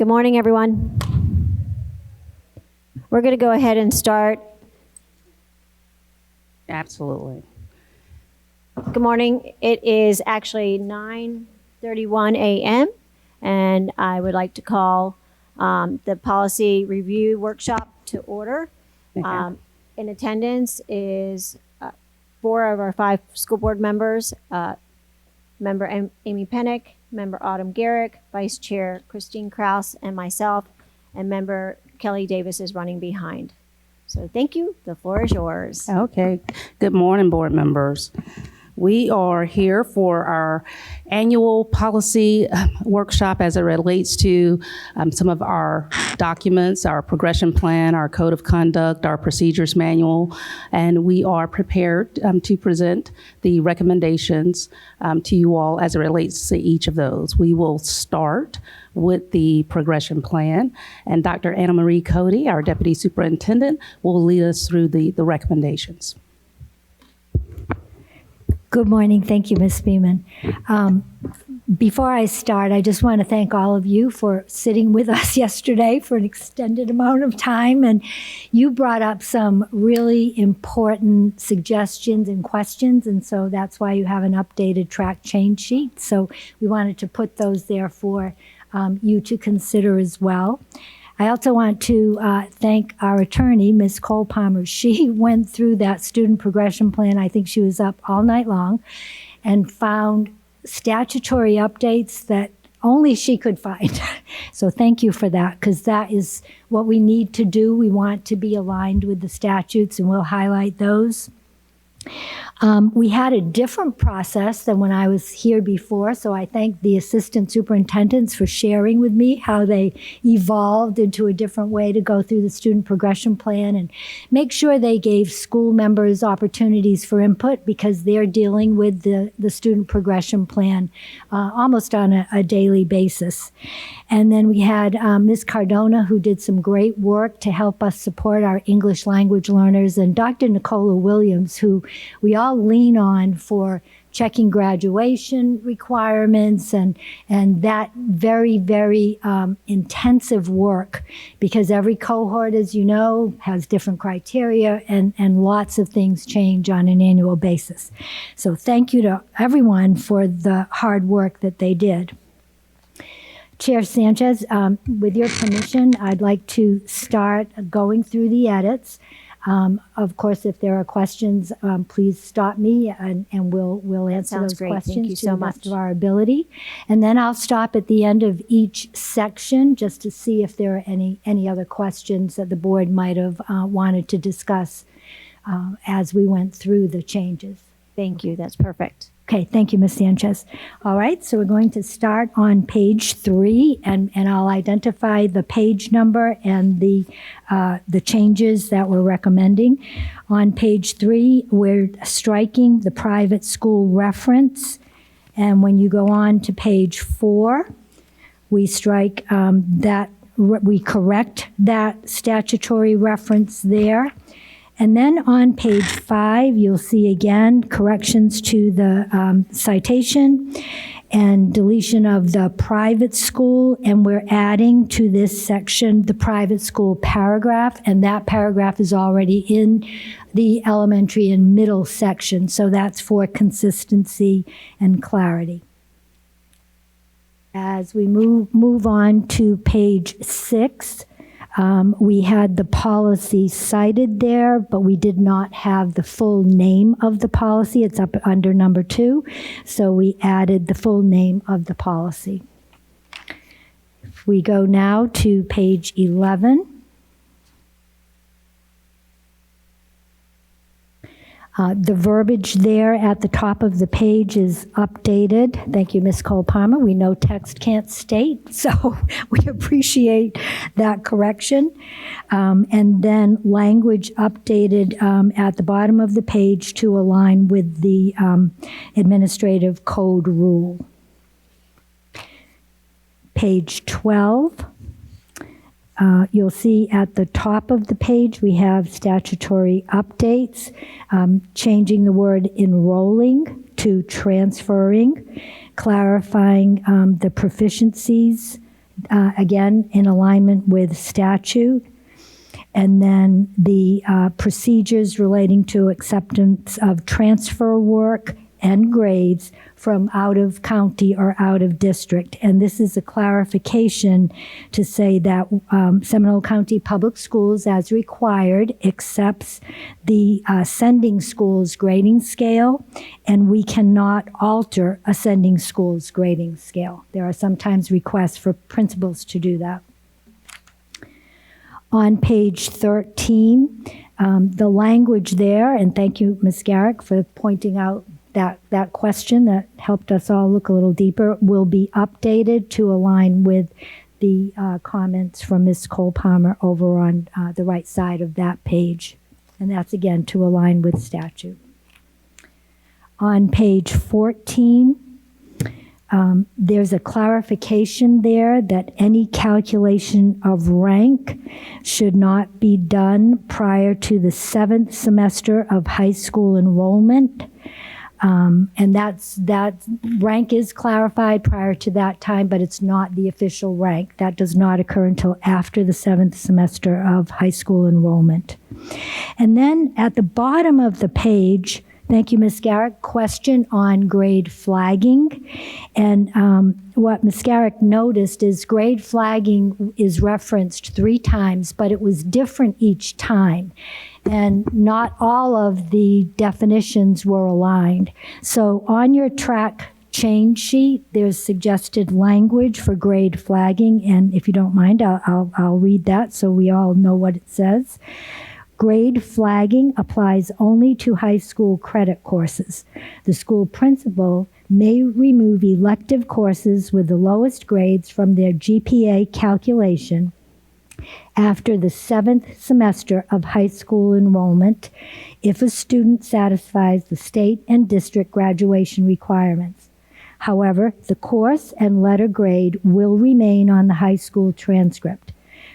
Good morning, everyone. We're going to go ahead and start. Absolutely. Good morning. It is actually 9:31 a.m. and I would like to call the policy review workshop to order. Okay. In attendance is 4 of our 5 school board members, Member Amy Pennick, Member Autumn Garrick, Vice Chair Christine Kraus, and myself, and Member Kelly Davis is running behind. So thank you. The floor is yours. Okay. Good morning, board members. We are here for our annual policy workshop as it relates to some of our documents, our progression plan, our code of conduct, our procedures manual, and we are prepared to present the recommendations to you all as it relates to each of those. We will start with the progression plan, and Dr. Anna Marie Cody, our Deputy Superintendent, will lead us through the recommendations. Good morning. Thank you, Ms. Beeman. Before I start, I just want to thank all of you for sitting with us yesterday for an extended amount of time. And you brought up some really important suggestions and questions. And so that's why you have an updated track change sheet. So we wanted to put those there for you to consider as well. I also want to thank our attorney, Ms. Cole Palmer. She went through that student progression plan. I think she was up all night long and found statutory updates that only she could find. So thank you for that, because that is what we need to do. We want to be aligned with the statutes, and we'll highlight those. We had a different process than when I was here before, so I thank the assistant superintendents for sharing with me how they evolved into a different way to go through the student progression plan and make sure they gave school members opportunities for input, because they're dealing with the student progression plan almost on a daily basis. And then we had Ms. Cardona, who did some great work to help us support our English language learners, and Dr. Nicola Williams, who we all lean on for checking graduation requirements and that very, very intensive work, because every cohort, as you know, has different criteria and lots of things change on an annual basis. So thank you to everyone for the hard work that they did. Chair Sanchez, with your permission, I'd like to start going through the edits. Of course, if there are questions, please stop me and we'll answer those questions to the best of our ability. And then I'll stop at the end of each section just to see if there are any other questions that the board might have wanted to discuss as we went through the changes. Thank you. That's perfect. Okay, thank you, Ms. Sanchez. All right, so we're going to start on page 3, and I'll identify the page number and the changes that we're recommending. On page 3, we're striking the private school reference, and when you go on to page 4, we strike we correct that statutory reference there. And then on page 5, you'll see again corrections to the citation and deletion of the private school, and we're adding to this section the private school paragraph, and that paragraph is already in the elementary and middle section, so that's for consistency and clarity. As we move on to page 6, we had the policy cited there, but we did not have the full name of the policy. It's up under number 2, so we added the full name of the policy. If we go now to page 11, the verbiage there at the top of the page is updated. Thank you, Ms. Cole Palmer. We know text can't state, so we appreciate that correction. And then language updated at the bottom of the page to align with the administrative code rule. Page 12. You'll see at the top of the page we have statutory updates, changing the word enrolling to transferring, clarifying the proficiencies again, in alignment with statute. And then the procedures relating to acceptance of transfer work and grades from out of county or out of district. And this is a clarification to say that Seminole County Public Schools, as required, accepts the sending schools grading scale, and we cannot alter a sending schools grading scale. There are sometimes requests for principals to do that. On page 13, the language there, and thank you, Ms. Garrick, for pointing out that question that helped us all look a little deeper, will be updated to align with the comments from Ms. Cole-Palmer over on the right side of that page. And that's, again, to align with statute. On page 14, there's a clarification there that any calculation of rank should not be done prior to the 7th semester of high school enrollment. And that rank is clarified prior to that time, but it's not the official rank. That does not occur until after the 7th semester of high school enrollment. And then at the bottom of the page, thank you, Ms. Garrick, question on grade flagging. And what Ms. Garrick noticed is grade flagging is referenced 3 times, but it was different each time. And not all of the definitions were aligned. So on your track change sheet, there's suggested language for grade flagging. And if you don't mind, I'll read that so we all know what it says. Grade flagging applies only to high school credit courses. The school principal may remove elective courses with the lowest grades from their GPA calculation after the 7th semester of high school enrollment if a student satisfies the state and district graduation requirements. However, the course and letter grade will remain on the high school transcript.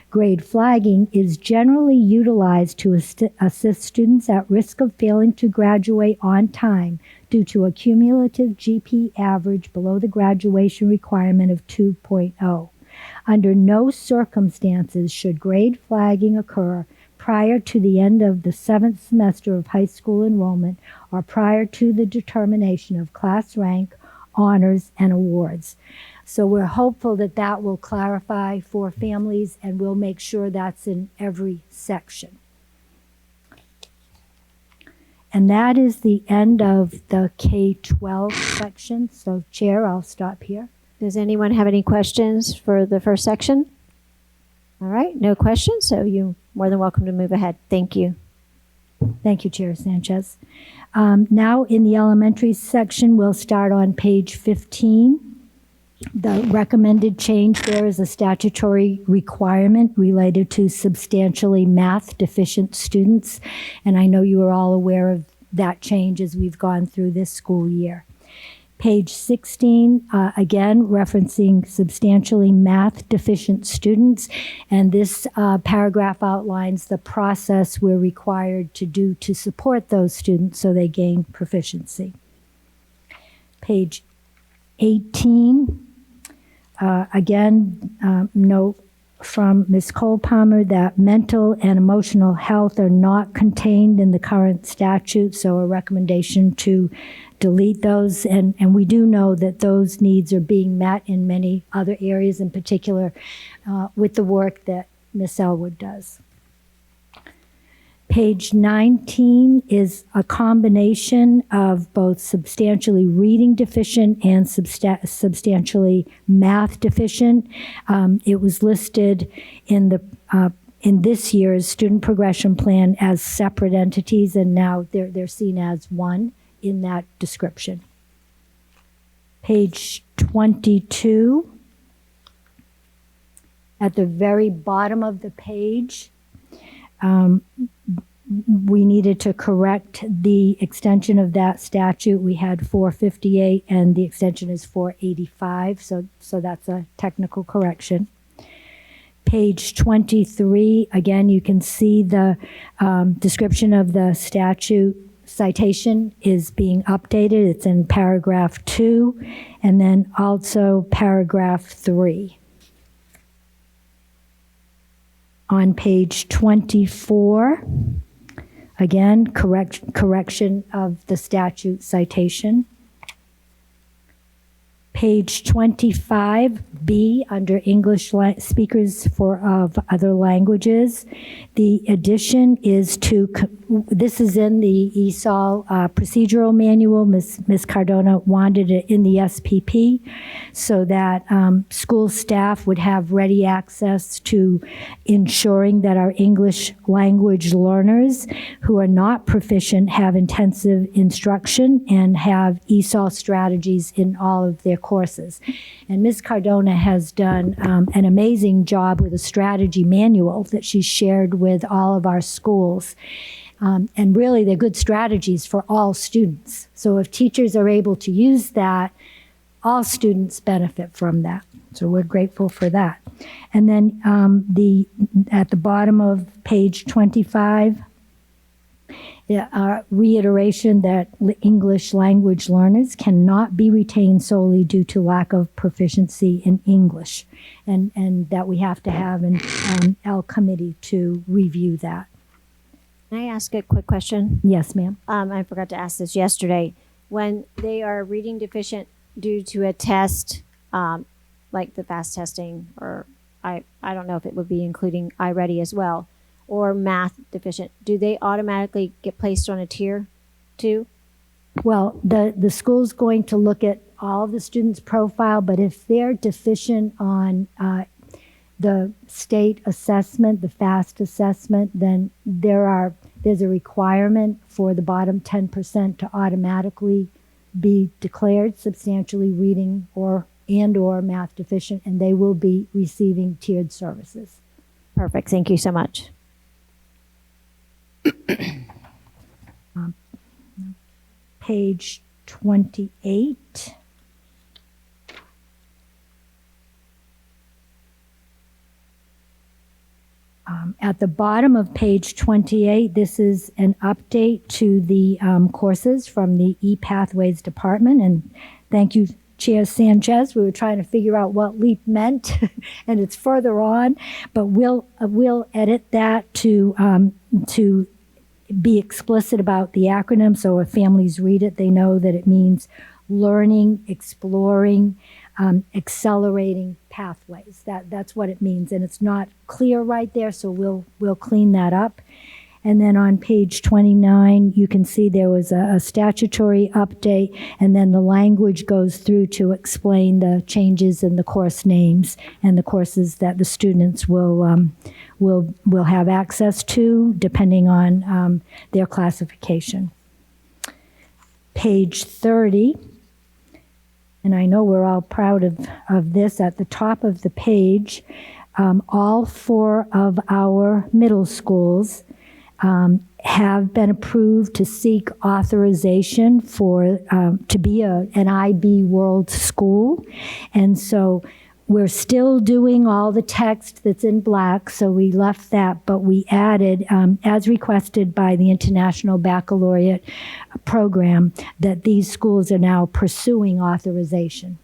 Grade flagging is generally utilized to assist students at risk of failing to graduate on time due to a cumulative GP average below the graduation requirement of 2.0. Under no circumstances should grade flagging occur prior to the end of the 7th semester of high school enrollment or prior to the determination of class rank, honors, and awards. So we're hopeful that that will clarify for families, and we'll make sure that's in every section. And that is the end of the K-12 section. So, Chair, I'll stop here. Does anyone have any questions for the first section? All right, no questions, so you're more than welcome to move ahead. Thank you. Thank you, Chair Sanchez. Now in the elementary section, we'll start on page 15. The recommended change there is a statutory requirement related to substantially math deficient students, and I know you are all aware of that change as we've gone through this school year. Page 16, again, referencing substantially math deficient students. And this paragraph outlines the process we're required to do to support those students so they gain proficiency. Page 18, again, note from Ms. Cole-Palmer that mental and emotional health are not contained in the current statute, so a recommendation to delete those, and we do know that those needs are being met in many other areas, in particular with the work that Ms. Elwood does. Page 19 is a combination of both substantially reading deficient and substantially math deficient. It was listed in the in this year's student progression plan as separate entities, and now they're seen as one in that description. Page 22, at the very bottom of the page, we needed to correct the extension of that statute. We had 458 and the extension is 485, so that's a technical correction. Page 23, again, you can see the description of the statute citation is being updated. It's in paragraph 2 and then also paragraph 3. On page 24, again, correction of the statute citation. Page 25B, under English speakers of other languages. The addition is this is in the ESOL procedural manual. Ms. Cardona wanted it in the SPP so that school staff would have ready access to ensuring that our English language learners who are not proficient have intensive instruction and have ESOL strategies in all of their courses. And Ms. Cardona has done an amazing job with a strategy manual that she's shared with all of our schools. And really, they're good strategies for all students. So if teachers are able to use that, all students benefit from that. So we're grateful for that. And then at the bottom of page 25, reiteration that English language learners cannot be retained solely due to lack of proficiency in English, and that we have to have an L committee to review that. Can I ask a quick question? Yes, ma'am. I forgot to ask this yesterday. When they are reading deficient due to a test, like the FAST testing, or I don't know if it would be including iReady as well, or math deficient, do they automatically get placed on a tier 2? Well, the school's going to look at all of the students' profile, but if they're deficient on the state assessment, the FAST assessment, then there's a requirement for the bottom 10% to automatically be declared substantially reading or math deficient, and they will be receiving tiered services. Perfect. Thank you so much. Page 28. At the bottom of page 28, this is an update to the courses from the ePathways department. And thank you, Chair Sanchez. We were trying to figure out what LEAP meant, and it's further on. But we'll edit that to be explicit about the acronym, so if families read it, they know that it means learning, exploring, accelerating pathways. That's what it means, and it's not clear right there, so we'll clean that up. And then on page 29, you can see there was a statutory update, and then the language goes through to explain the changes in the course names and the courses that the students will have access to, depending on their classification. Page 30, and I know we're all proud of this, at the top of the page, all 4 of our middle schools have been approved to seek authorization for to be an IB World School. And so we're still doing all the text that's in black, so we left that, but we added, as requested by the International Baccalaureate Program, that these schools are now pursuing authorization.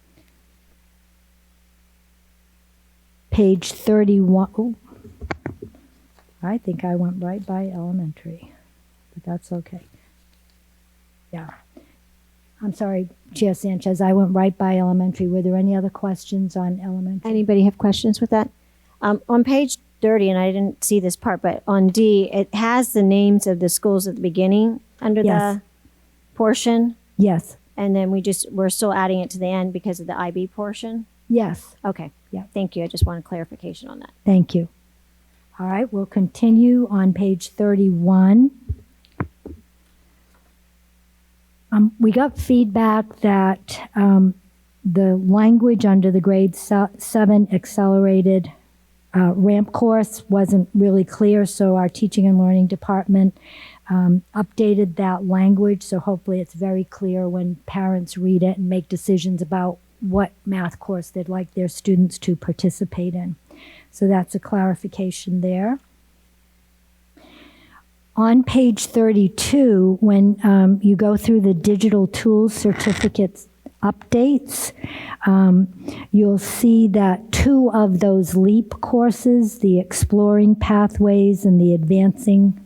Page 31. Oh, I think I went right by elementary, but that's okay. Yeah. I'm sorry, Chair Sanchez, I went right by elementary. Were there any other questions on elementary? Anybody have questions with that? On page 30, and I didn't see this part, but on D, it has the names of the schools at the beginning under the portion. Yes. And then we're still adding it to the end because of the IB portion. Yes. Okay. Yeah. Thank you. I just wanted clarification on that. Thank you. All right, we'll continue on page 31. We got feedback that the language under the grade 7 accelerated ramp course wasn't really clear, so our teaching and learning department updated that language, so hopefully it's very clear when parents read it and make decisions about what math course they'd like their students to participate in. So that's a clarification there. On page 32, when you go through the digital tools certificates updates. You'll see that 2 of those LEAP courses, the Exploring Pathways and the Advancing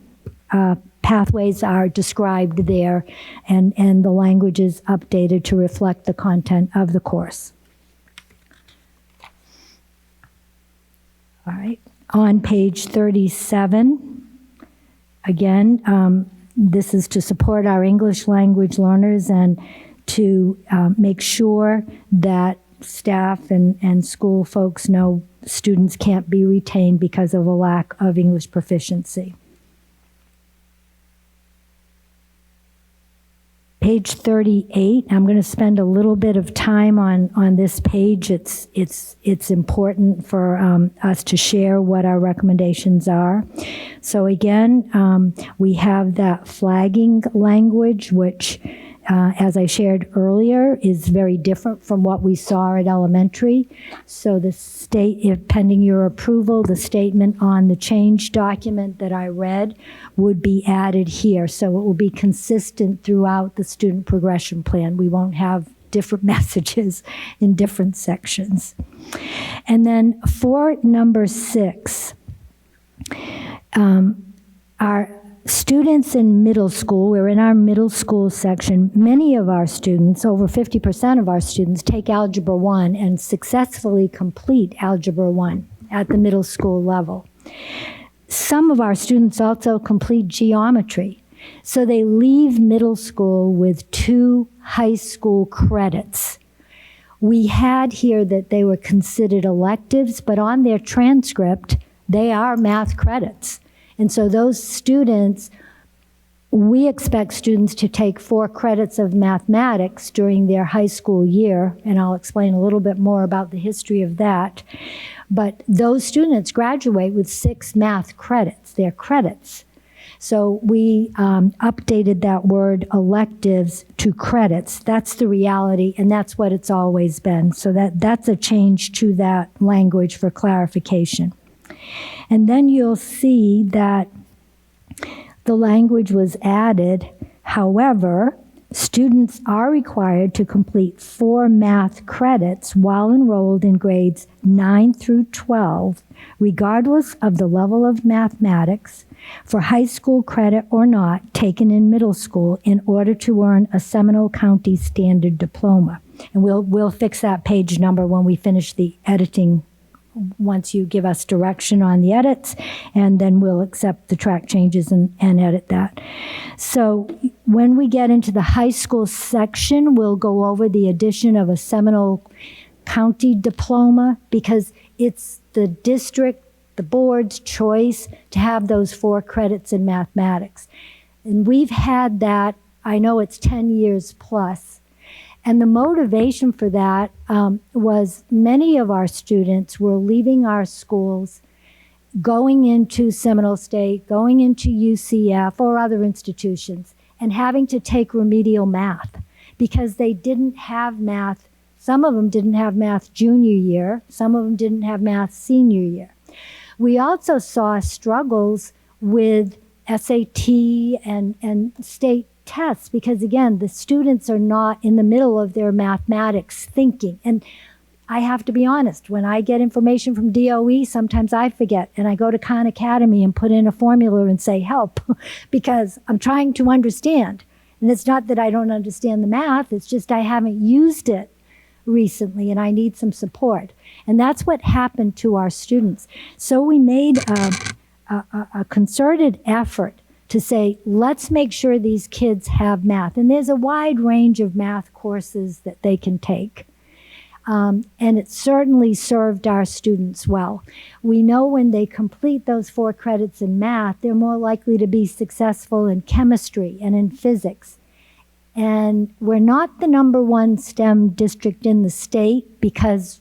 Pathways, are described there, and the language is updated to reflect the content of the course. All right, on page 37, again, this is to support our English language learners and to make sure that staff and school folks know students can't be retained because of a lack of English proficiency. Page 38, I'm going to spend a little bit of time on this page. It's important for us to share what our recommendations are. So again, we have that flagging language, which, as I shared earlier, is very different from what we saw at elementary. So the state, if pending your approval, the statement on the change document that I read would be added here. So it will be consistent throughout the student progression plan. We won't have different messages in different sections. And then for number 6, our students in middle school, we're in our middle school section. Many of our students, over 50% of our students, take Algebra 1 and successfully complete Algebra 1 at the middle school level. Some of our students also complete geometry. So they leave middle school with 2 high school credits. We had here that they were considered electives, but on their transcript, they are math credits. And so those students, we expect students to take 4 credits of mathematics during their high school year, and I'll explain a little bit more about the history of that. But those students graduate with 6 math credits, their credits. So we updated that word electives to credits. That's the reality, and that's what it's always been. So that's a change to that language for clarification. And then you'll see that the language was added. However, students are required to complete 4 math credits while enrolled in grades 9 through 12, regardless of the level of mathematics, for high school credit or not, taken in middle school in order to earn a Seminole County Standard Diploma. And we'll fix that page number when we finish the editing, once you give us direction on the edits, and then we'll accept the track changes and edit that. So when we get into the high school section, we'll go over the addition of a Seminole County diploma, because it's the district, the board's choice to have those 4 credits in mathematics. And we've had that, I know it's 10 years plus. And the motivation for that was many of our students were leaving our schools, going into Seminole State, going into UCF or other institutions, and having to take remedial math because they didn't have math. Some of them didn't have math junior year. Some of them didn't have math senior year. We also saw struggles with SAT and state tests because, again, the students are not in the middle of their mathematics thinking. And I have to be honest, when I get information from DOE, sometimes I forget, and I go to Khan Academy and put in a formula and say, help, because I'm trying to understand. And it's not that I don't understand the math, it's just I haven't used it recently and I need some support. And that's what happened to our students. So we made a concerted effort to say, let's make sure these kids have math. And there's a wide range of math courses that they can take. And it certainly served our students well. We know when they complete those 4 credits in math, they're more likely to be successful in chemistry and in physics. And we're not the #1 STEM district in the state because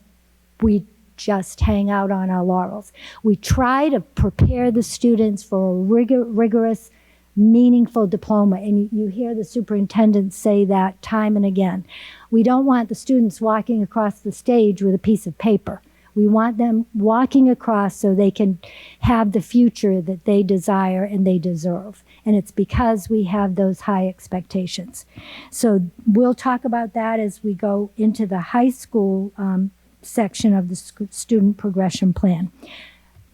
we just hang out on our laurels. We try to prepare the students for a rigorous, meaningful diploma, and you hear the superintendent say that time and again. We don't want the students walking across the stage with a piece of paper. We want them walking across so they can have the future that they desire and they deserve. And it's because we have those high expectations. So we'll talk about that as we go into the high school section of the student progression plan.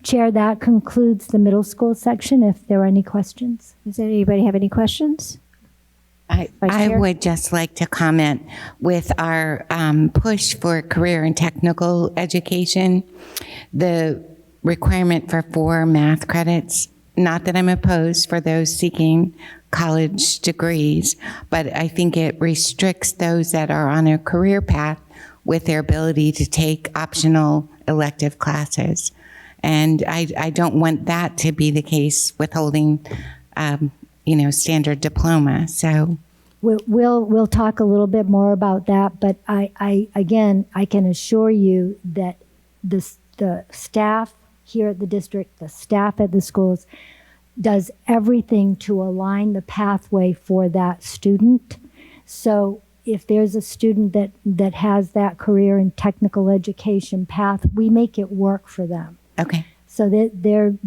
Chair, that concludes the middle school section, if there are any questions. Does anybody have any questions? Vice I Chair? would just like to comment with our push for career and technical education, the requirement for 4 math credits. Not that I'm opposed for those seeking college degrees, but I think it restricts those that are on a career path with their ability to take optional elective classes. And I don't want that to be the case with holding, standard diploma. So We'll talk a little bit more about that, but I can assure you that the staff here at the district, the staff at the schools, does everything to align the pathway for that student. So if there's a student that has that career and technical education path, we make it work for them. okay. So that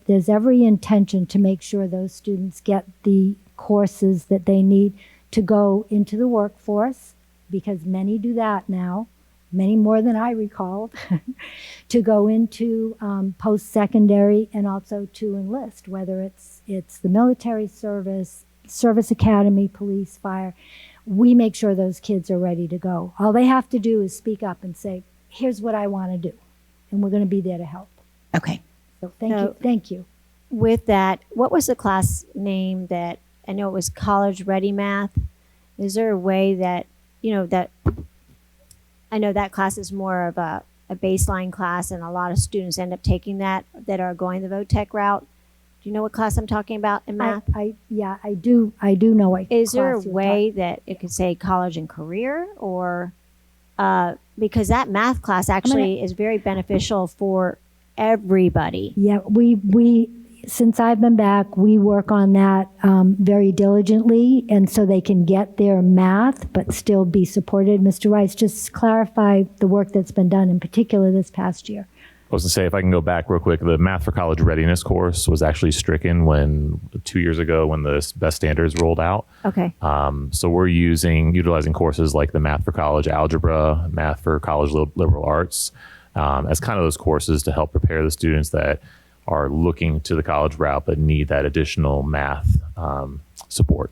there's every intention to make sure those students get the courses that they need to go into the workforce, because many do that now, many more than I recalled, to go into post-secondary and also to enlist, whether it's the military service, service academy, police, fire. We make sure those kids are ready to go. All they have to do is speak up and say, here's what I want to do, and we're going to be there to help. Okay. So thank you. With that, what was the class name that, I know it was College Ready Math. Is there a way that, that, I know that class is more of a baseline class, and a lot of students end up taking that are going the VOTEC route. Do you know what class I'm talking about in math? I do know what Is there a class you're way that it could say college and career, or because that math class actually is very beneficial for everybody? Yeah, we since I've been back, we work on that very diligently, and so they can get their math but still be supported. Mr. Rice, just clarify the work that's been done, in particular this past year. I was going to say, if I can go back real quick, the Math for College Readiness course was actually stricken 2 years ago when the best standards rolled out. Okay. So we're utilizing courses like the Math for College Algebra, Math for College Liberal Arts, as kind of those courses to help prepare the students that are looking to the college route but need that additional math support.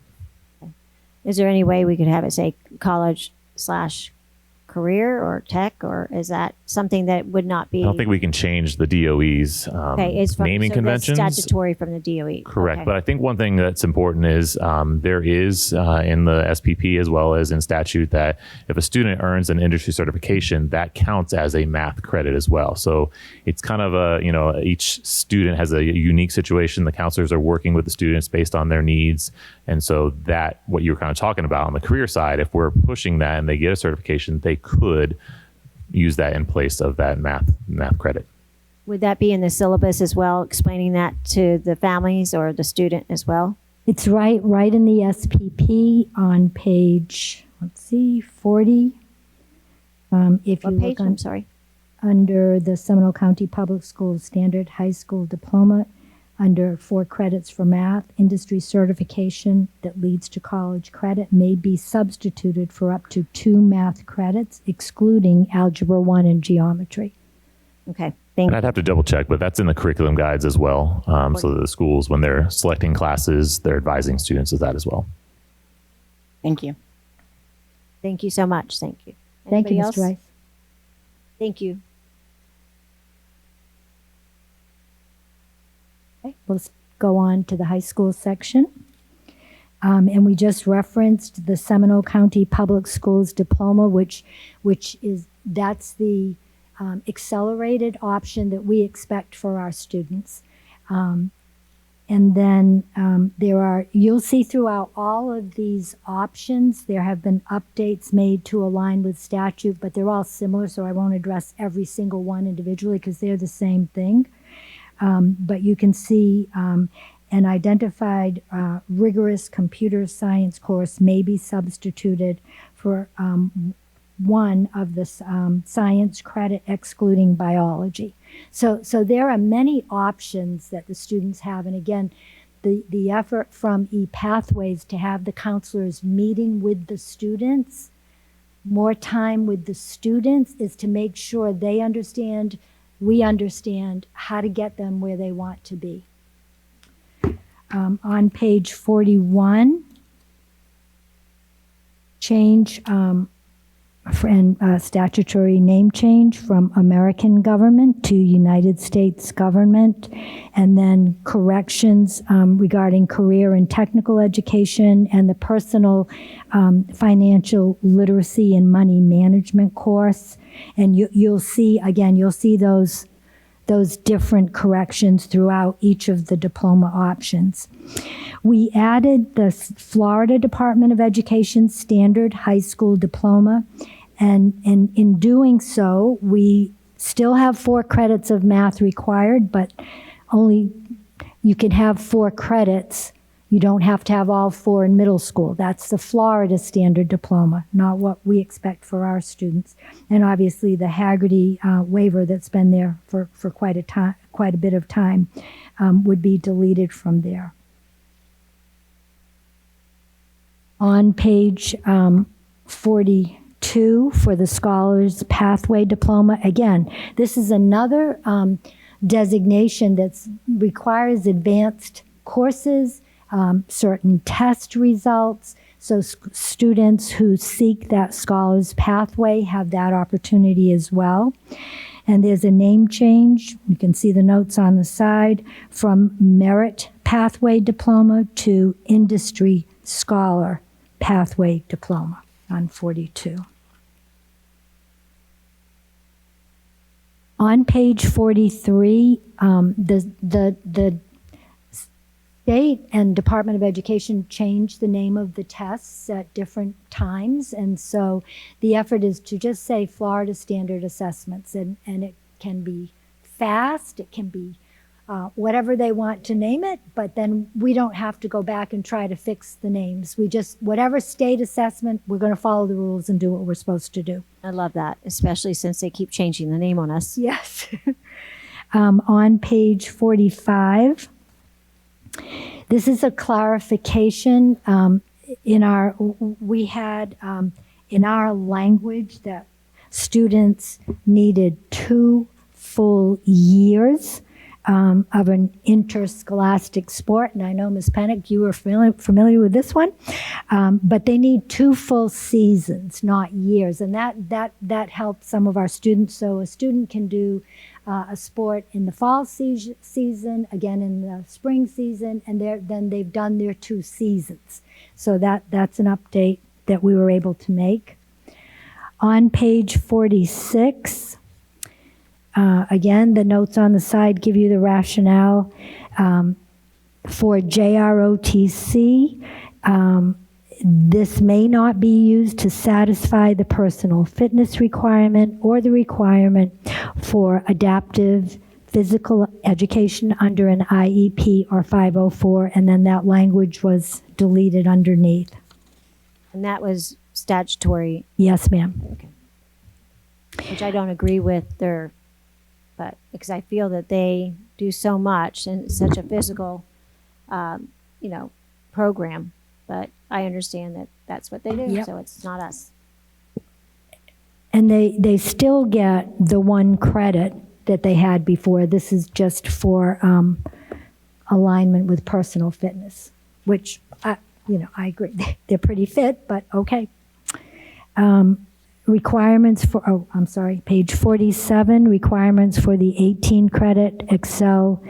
Is there any way we could have it say college/career or tech, or is that something that would not be? I don't think we can change the DOE's it's from, naming so conventions. That's statutory from the DOE. Correct. Okay. But I think one thing that's important is there is in the SPP as well as in statute that if a student earns an industry certification, that counts as a math credit as well. So it's kind of each student has a unique situation. The counselors are working with the students based on their needs. And so that, what you were kind of talking about on the career side, if we're pushing that and they get a certification, they could use that in place of that math credit. Would that be in the syllabus as well, explaining that to the families or the student as well? It's right in the SPP on page, 40. If What you page? look I'm sorry. under the Seminole County Public Schools Standard High School Diploma, under 4 credits for math, industry certification that leads to college credit may be substituted for up to 2 math credits, excluding Algebra 1 and geometry. Okay. Thank And you. I'd have to double check, but that's in the curriculum guides as well. So that the schools, when they're selecting classes, they're advising students of that as well. Thank you. Thank you so much. Thank you. Thank you, Anybody Mr. else? Rice. Thank you. Okay, let's go on to the high school section. And we just referenced the Seminole County Public Schools Diploma, which is, that's the accelerated option that we expect for our students. And then you'll see throughout all of these options, there have been updates made to align with statute, but they're all similar, so I won't address every single one individually because they're the same thing. But you can see an identified rigorous computer science course may be substituted for one of the science credit excluding biology. So there are many options that the students have. And again, the effort from ePathways to have the counselors meeting with the students, more time with the students, is to make sure they understand, we understand how to get them where they want to be. On page 41, change statutory name change from American government to United States government, and then corrections regarding career and technical education and the personal financial literacy and money management course. And you'll see, again, you'll see those different corrections throughout each of the diploma options. We added the Florida Department of Education standard high school diploma, and in doing so, we still have 4 credits of math required, but only you can have 4 credits. You don't have to have all 4 in middle school. That's the Florida standard diploma, not what we expect for our students. And obviously the Haggerty waiver that's been there for quite a bit of time would be deleted from there. On page 42 for the Scholars Pathway Diploma, again, this is another designation that requires advanced courses, certain test results. So students who seek that Scholars Pathway have that opportunity as well. And there's a name change. You can see the notes on the side, from Merit Pathway Diploma to Industry Scholar Pathway Diploma on 42. On page 43, the State and Department of Education changed the name of the tests at different times, and so the effort is to just say Florida Standard Assessments, and it can be FAST, it can be whatever they want to name it, but then we don't have to go back and try to fix the names. We just, whatever state assessment, we're going to follow the rules and do what we're supposed to do. I love that, especially since they keep changing the name on us. Yes. On page 45, this is a clarification. We had in our language that students needed 2 full years of an interscholastic sport. And I know, Ms. Pennick, you were familiar with this one. But they need 2 full seasons, not years. And that helps some of our students. So a student can do a sport in the fall season, again in the spring season, and then they've done their 2 seasons. So that's an update that we were able to make. On page 46, again, the notes on the side give you the rationale for JROTC. This may not be used to satisfy the personal fitness requirement or the requirement for adaptive physical education under an IEP or 504, and then that language was deleted underneath. And that was statutory, Yes, ma'am. which I don't agree with but because I feel that they do so much and it's such a physical, program. But I understand that that's what they do, Yep. so it's not us. And they still get the 1 credit that they had before. This is just for alignment with personal fitness, which, I agree. They're pretty fit, but okay. Requirements for, page 47, requirements for the 18 credit Excel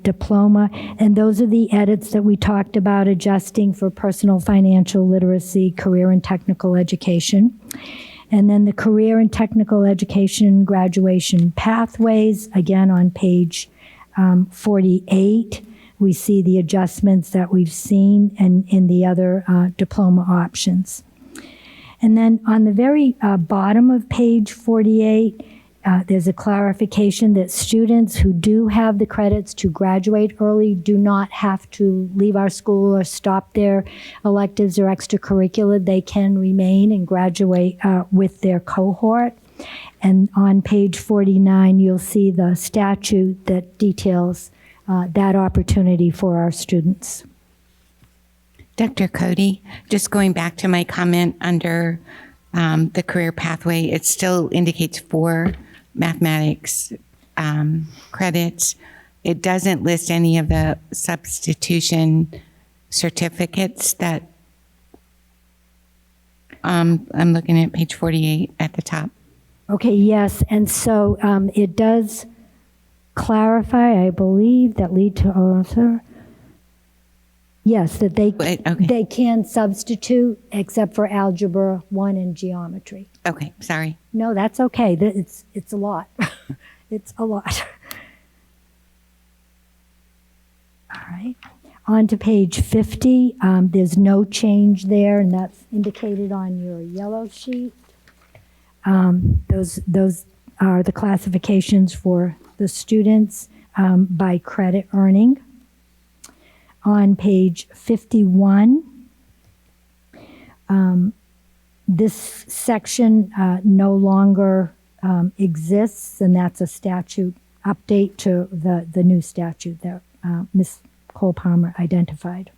diploma. And those are the edits that we talked about, adjusting for personal financial literacy, career and technical education. And then the career and technical education graduation pathways, again on page 48, we see the adjustments that we've seen in the other diploma options. And then on the very bottom of page 48, there's a clarification that students who do have the credits to graduate early do not have to leave our school or stop their electives or extracurricular. They can remain and graduate with their cohort. And on page 49, you'll see the statute that details that opportunity for our students. Dr. Cody, just going back to my comment under the career pathway, it still indicates 4 mathematics credits. It doesn't list any of the substitution certificates that I'm looking at page 48 at the top. Okay, yes, and so it does clarify, I believe, that lead to author. Yes, that they can substitute except for algebra 1 and geometry. Okay, sorry. No, that's okay. It's a lot. It's a lot. All right. On to page 50. There's no change there, and that's indicated on your yellow sheet. Those are the classifications for the students by credit earning. On page 51, this section no longer exists, and that's a statute update to the new statute that Ms. Cole Palmer identified.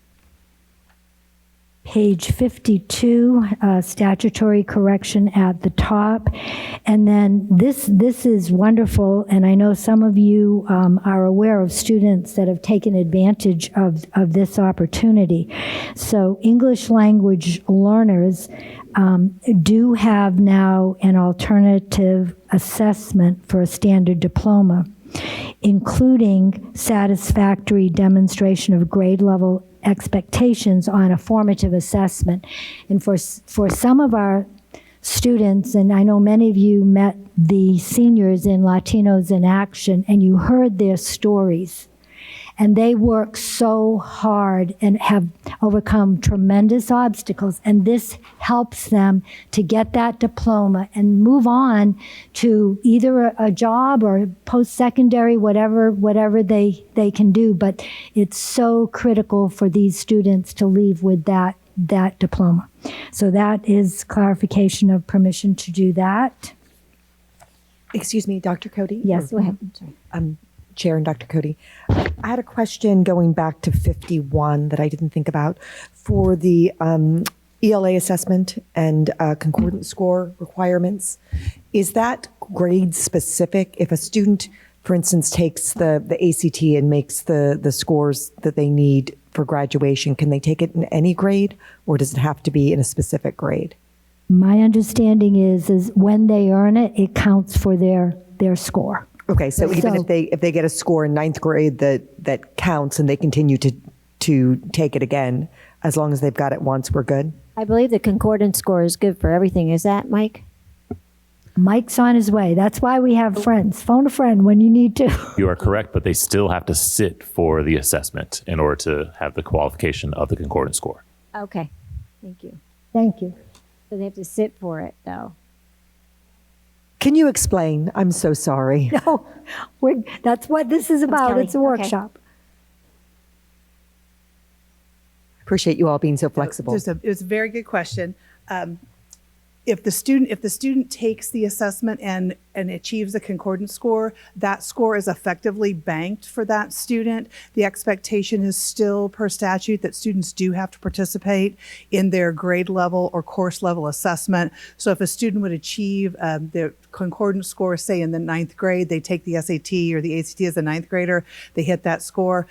Page 52, statutory correction at the top. And then this is wonderful, and I know some of you are aware of students that have taken advantage of this opportunity. So English language learners do have now an alternative assessment for a standard diploma, including satisfactory demonstration of grade level expectations on a formative assessment. And for some of our students, and I know many of you met the seniors in Latinos in Action, and you heard their stories. And they work so hard and have overcome tremendous obstacles. And this helps them to get that diploma and move on to either a job or post-secondary, whatever they can do. But it's so critical for these students to leave with that diploma. So that is clarification of permission to do that. Excuse me, Dr. Cody? Yes, go ahead. I'm sorry. Chair and Dr. Cody. I had a question going back to 51 that I didn't think about for the ELA assessment and concordance score requirements. Is that grade specific? If a student, for instance, takes the ACT and makes the scores that they need for graduation, can they take it in any grade, or does it have to be in a specific grade? My understanding is when they earn it, it counts for their score. Okay, so even if they get a score in 9th grade that counts and they continue to take it again, as long as they've got it once, we're good? I believe the concordance score is good for everything. Is that, Mike? Mike's on his way. That's why we have friends. Phone a friend when you need to. You are correct, but they still have to sit for the assessment in order to have the qualification of the concordance score. Okay. Thank you. Thank you. So they have to sit for it, though. Can you explain? I'm so sorry. No, that's what this is about. Kelly. It's a Okay. workshop. Appreciate you all being so flexible. It was a very good question. If the student takes the assessment and achieves a concordance score, that score is effectively banked for that student. The expectation is still per statute that students do have to participate in their grade level or course level assessment. So if a student would achieve their concordance score, say in the 9th grade, they take the SAT or the ACT as a 9th grader, they hit that score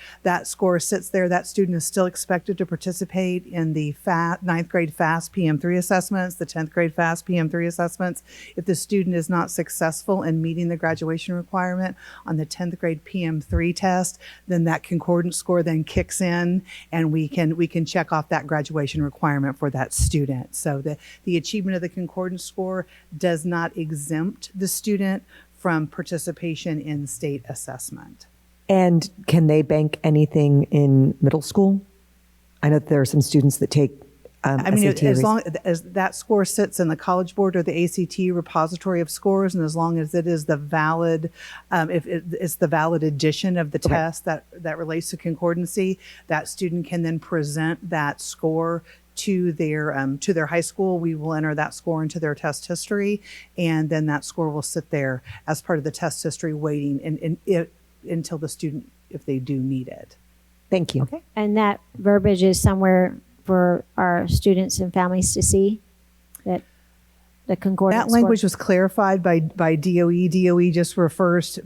sits there. That student is still expected to participate in the 9th grade FAST PM3 assessments, the 10th grade FAST PM3 assessments. If the student is not successful in meeting the graduation requirement on the 10th grade PM3 test, then that concordance score then kicks in, and we can check off that graduation requirement for that student. So the achievement of the concordance score does not exempt the student from participation in state assessment. And can they bank anything in middle school? I know that there are some students that take I mean, SAT as long as that score sits in the College Board or the ACT repository of scores, and as long as it is the valid, if it's the valid edition of the test that relates to concordancy, that student can then present that score to their high school. We will enter that score into their test history, and then that score will sit there as part of the test history, waiting until the student, if they do need it. Thank you. Okay. And that verbiage is somewhere for our students and families to see, that the concordance That language score. was clarified by DOE. DOE just refers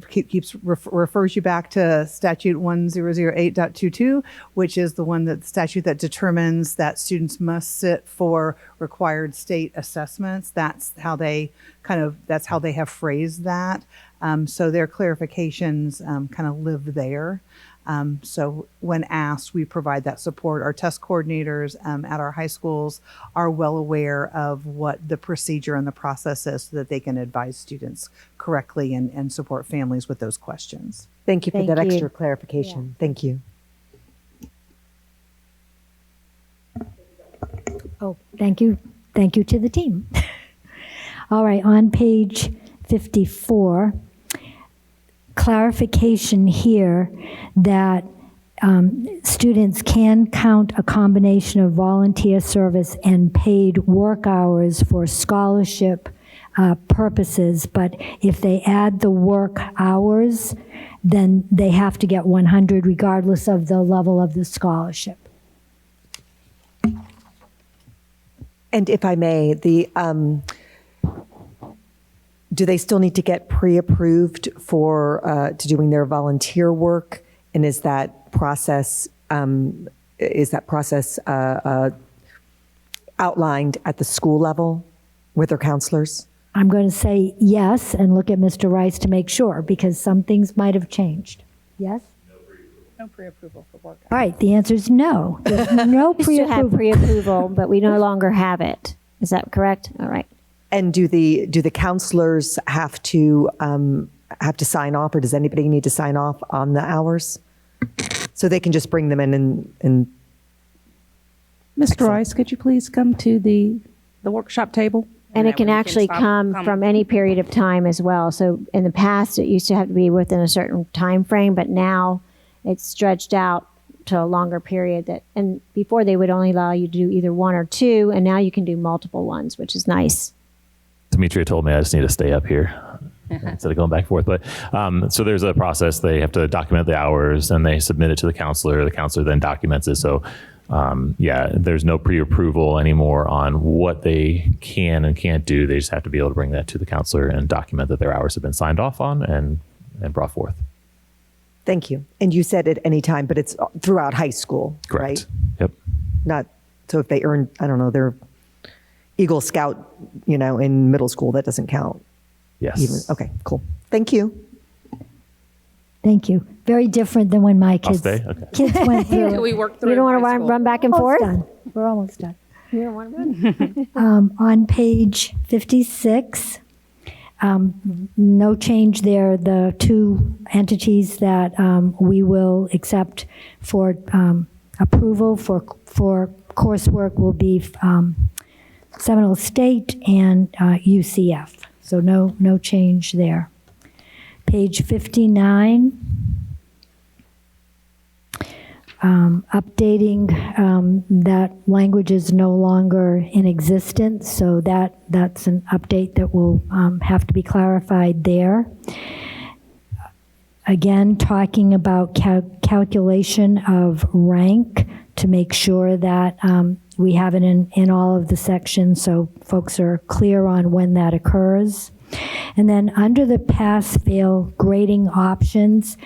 you back to statute 1008.22, which is the statute that determines that students must sit for required state assessments. That's how they have phrased that. So their clarifications kind of live there. So when asked, we provide that support. Our test coordinators at our high schools are well aware of what the procedure and the process is so that they can advise students correctly and support families with those questions. Thank you for Thank that you. extra clarification. Thank you. Oh, thank you. Thank you to the team. All right, on page 54, clarification here that students can count a combination of volunteer service and paid work hours for scholarship purposes, but if they add the work hours, then they have to get 100 regardless of the level of the scholarship. And if I may, do they still need to get pre-approved for to doing their volunteer work? And is that process outlined at the school level with their counselors? I'm going to say yes and look at Mr. Rice to make sure, because some things might have changed. Yes? No pre-approval for work. All right, the answer is no. There's no We used to have pre-approval. pre-approval, but we no longer have it. Is that correct? All right. And do the counselors have to sign off, or does anybody need to sign off on the hours? So they can just bring them in and Mr. Rice, could you please come to the workshop table? And it can actually come from any period of time as well. So in the past, it used to have to be within a certain time frame, but now it's stretched out to a longer period. And before they would only allow you to do either one or two, and now you can do multiple ones, which is nice. Demetria told me I just need to stay up here instead of going back and forth. But so there's a process. They have to document the hours and they submit it to the counselor. The counselor then documents it. So there's no pre-approval anymore on what they can and can't do. They just have to be able to bring that to the counselor and document that their hours have been signed off on and brought forth. thank you. And you said at any time, but it's throughout high school, Correct. right? Yep. Not so if they earn, I don't know, their Eagle Scout, in middle school, that doesn't count. Yes. Even okay, cool. Thank you. Thank you. Very different than when my I'll kids stay? Okay. kids went through. We worked through You don't want high to school. run back and Almost forth? done. We're almost done. You don't want to run? On page 56, no change there. The two entities that we will accept for approval for coursework will be Seminole State and UCF. So no change there. Page 59. Updating that language is no longer in existence, so that's an update that will have to be clarified there. Again, talking about calculation of rank to make sure that we have it in all of the sections so folks are clear on when that occurs. And then under the pass-fail grading options,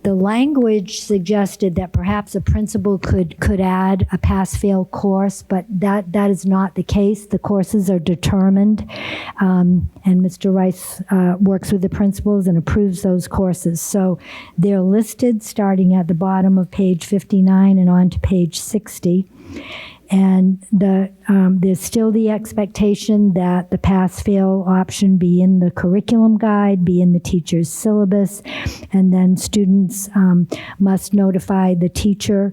the language suggested that perhaps a principal could add a pass-fail course, but that is not the case. The courses are determined, and Mr. Rice works with the principals and approves those courses. So they're listed starting at the bottom of page 59 and on to page 60. And there's still the expectation that the pass-fail option be in the curriculum guide, be in the teacher's syllabus, and then students must notify the teacher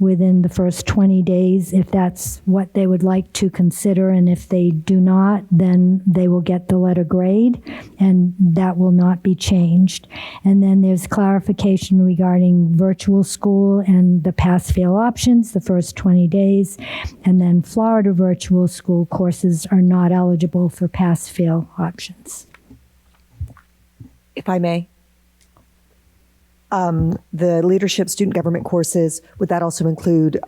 within the first 20 days if that's what they would like to consider. And if they do not, then they will get the letter grade, and that will not be changed. And then there's clarification regarding virtual school and the pass-fail options the first 20 days. And then Florida virtual school courses are not eligible for pass-fail options. If I may. The leadership student government courses, would that also include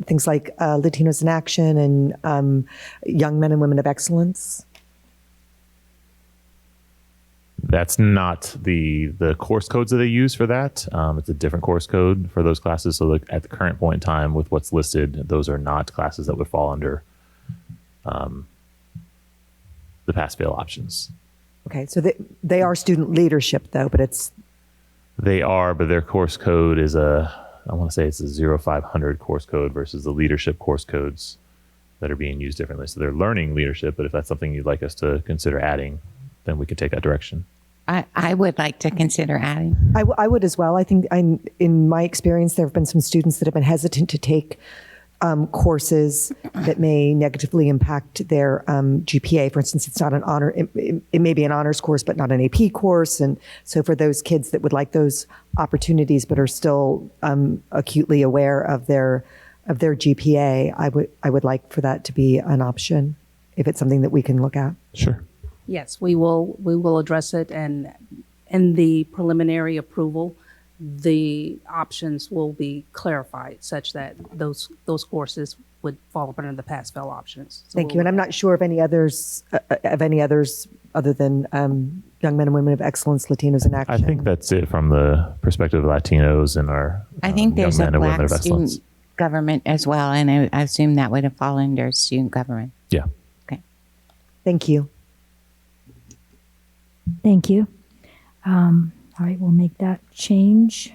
things like Latinos in Action and Young Men and Women of Excellence? That's not the course codes that they use for that. It's a different course code for those classes. So at the current point in time with what's listed, those are not classes that would fall under the pass-fail options. Okay, so they are student leadership though, but They are, but their course code is I want to say it's a 0500 course code versus the leadership course codes that are being used differently. So they're learning leadership, but if that's something you'd like us to consider adding, then we could take that direction. I would like to consider adding. I would as well. I think in my experience, there have been some students that have been hesitant to take courses that may negatively impact their GPA. For instance, it's not an honor, it may be an honors course, but not an AP course. And so for those kids that would like those opportunities, but are still acutely aware of their GPA, I would like for that to be an option if it's something that we can look at. Sure. Yes, we will address it, and in the preliminary approval, the options will be clarified such that those courses would fall under the pass-fail options. So Thank you. And I'm not sure of any others other than Young Men and Women of Excellence, Latinos in Action. I think that's it from the perspective of Latinos and our I think there's young a men and women black of excellence. student government as well, and I assume that would fall under student government. Yeah. Okay. Thank you. Thank you. All right, we'll make that change.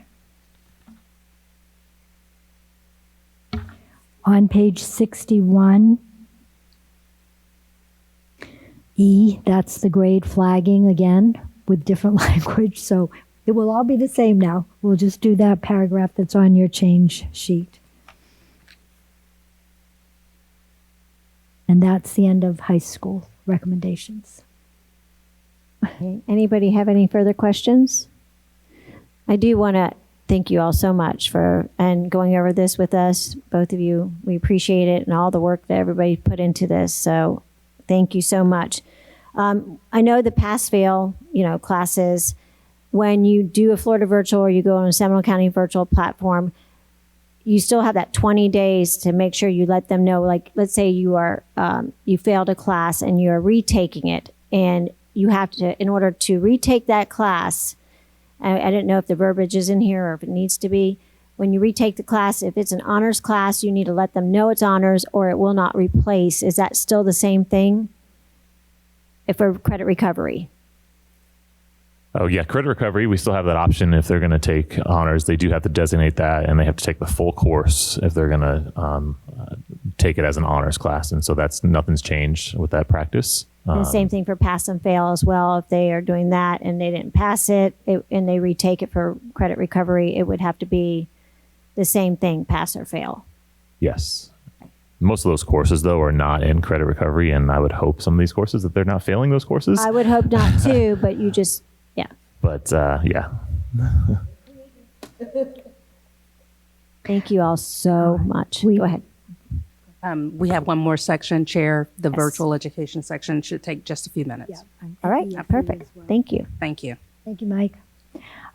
On page 61, E, that's the grade flagging again with different language. So it will all be the same now. We'll just do that paragraph that's on your change sheet. And that's the end of high school recommendations. Okay. Anybody have any further questions? I do want to thank you all so much for going over this with us, both of you. We appreciate it and all the work that everybody put into this. So thank you so much. I know the pass-fail, classes, when you do a Florida virtual or you go on a Seminole County virtual platform, you still have that 20 days to make sure you let them know, like, let's say you failed a class and you're retaking it, and you have to, in order to retake that class, I didn't know if the verbiage is in here or if it needs to be. When you retake the class, if it's an honors class, you need to let them know it's honors or it will not replace. Is that still the same thing? If for credit recovery? Oh, yeah. Credit recovery, we still have that option. If they're going to take honors, they do have to designate that, and they have to take the full course if they're going to take it as an honors class. And so nothing's changed with that practice. And the same thing for pass and fail as well. If they are doing that and they didn't pass it, and they retake it for credit recovery, it would have to be the same thing, pass or fail. Yes. Most of those courses, though, are not in credit recovery, and I would hope some of these courses that they're not failing those courses. I would hope not too, but you just, yeah. But yeah. Thank you all so much. Go ahead. We have one more section, Chair. The virtual education section should take just a few minutes. All right, perfect. Thank you. Thank you. Thank you, Mike.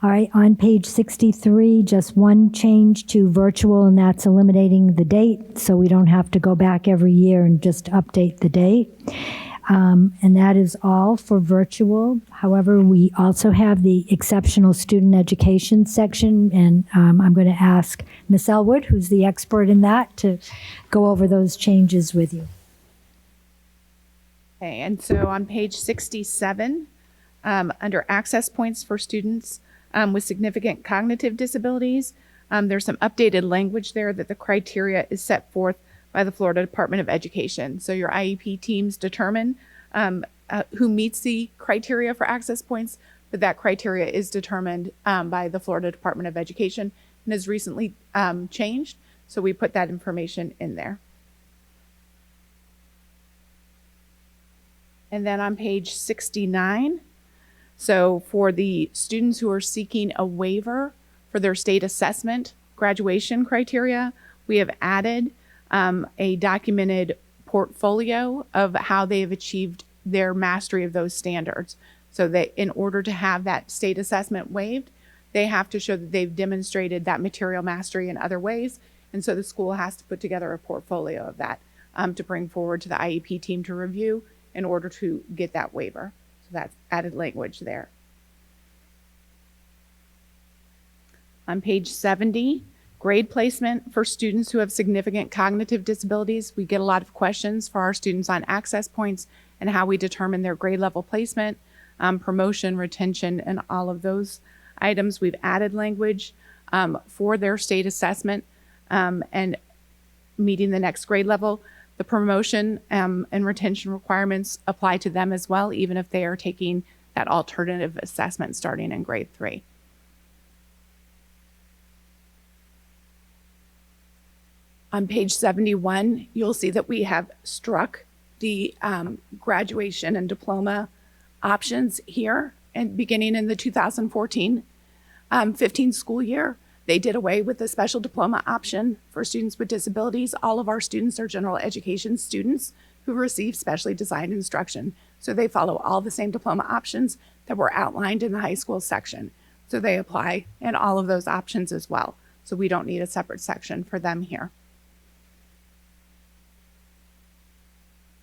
All right, on page 63, just one change to virtual, and that's eliminating the date, so we don't have to go back every year and just update the date. And that is all for virtual. However, we also have the exceptional student education section, and I'm going to ask Ms. Elwood, who's the expert in that, to go over those changes with you. Okay, and so on page 67, under access points for students with significant cognitive disabilities, there's some updated language there that the criteria is set forth by the Florida Department of Education. So your IEP teams determine who meets the criteria for access points, but that criteria is determined by the Florida Department of Education and has recently changed. So we put that information in there. And then on page 69, so for the students who are seeking a waiver for their state assessment graduation criteria, we have added a documented portfolio of how they have achieved their mastery of those standards. So that in order to have that state assessment waived, they have to show that they've demonstrated that material mastery in other ways. And so the school has to put together a portfolio of that to bring forward to the IEP team to review in order to get that waiver. So that's added language there. On page 70, grade placement for students who have significant cognitive disabilities. We get a lot of questions for our students on access points and how we determine their grade level placement, promotion, retention, and all of those items. We've added language for their state assessment and meeting the next grade level. The promotion and retention requirements apply to them as well, even if they are taking that alternative assessment starting in grade 3. On page 71, you'll see that we have struck the graduation and diploma options here, and beginning in the 2014-15 school year. They did away with the special diploma option for students with disabilities. All of our students are general education students who receive specially designed instruction. So they follow all the same diploma options that were outlined in the high school section. So they apply in all of those options as well. So we don't need a separate section for them here.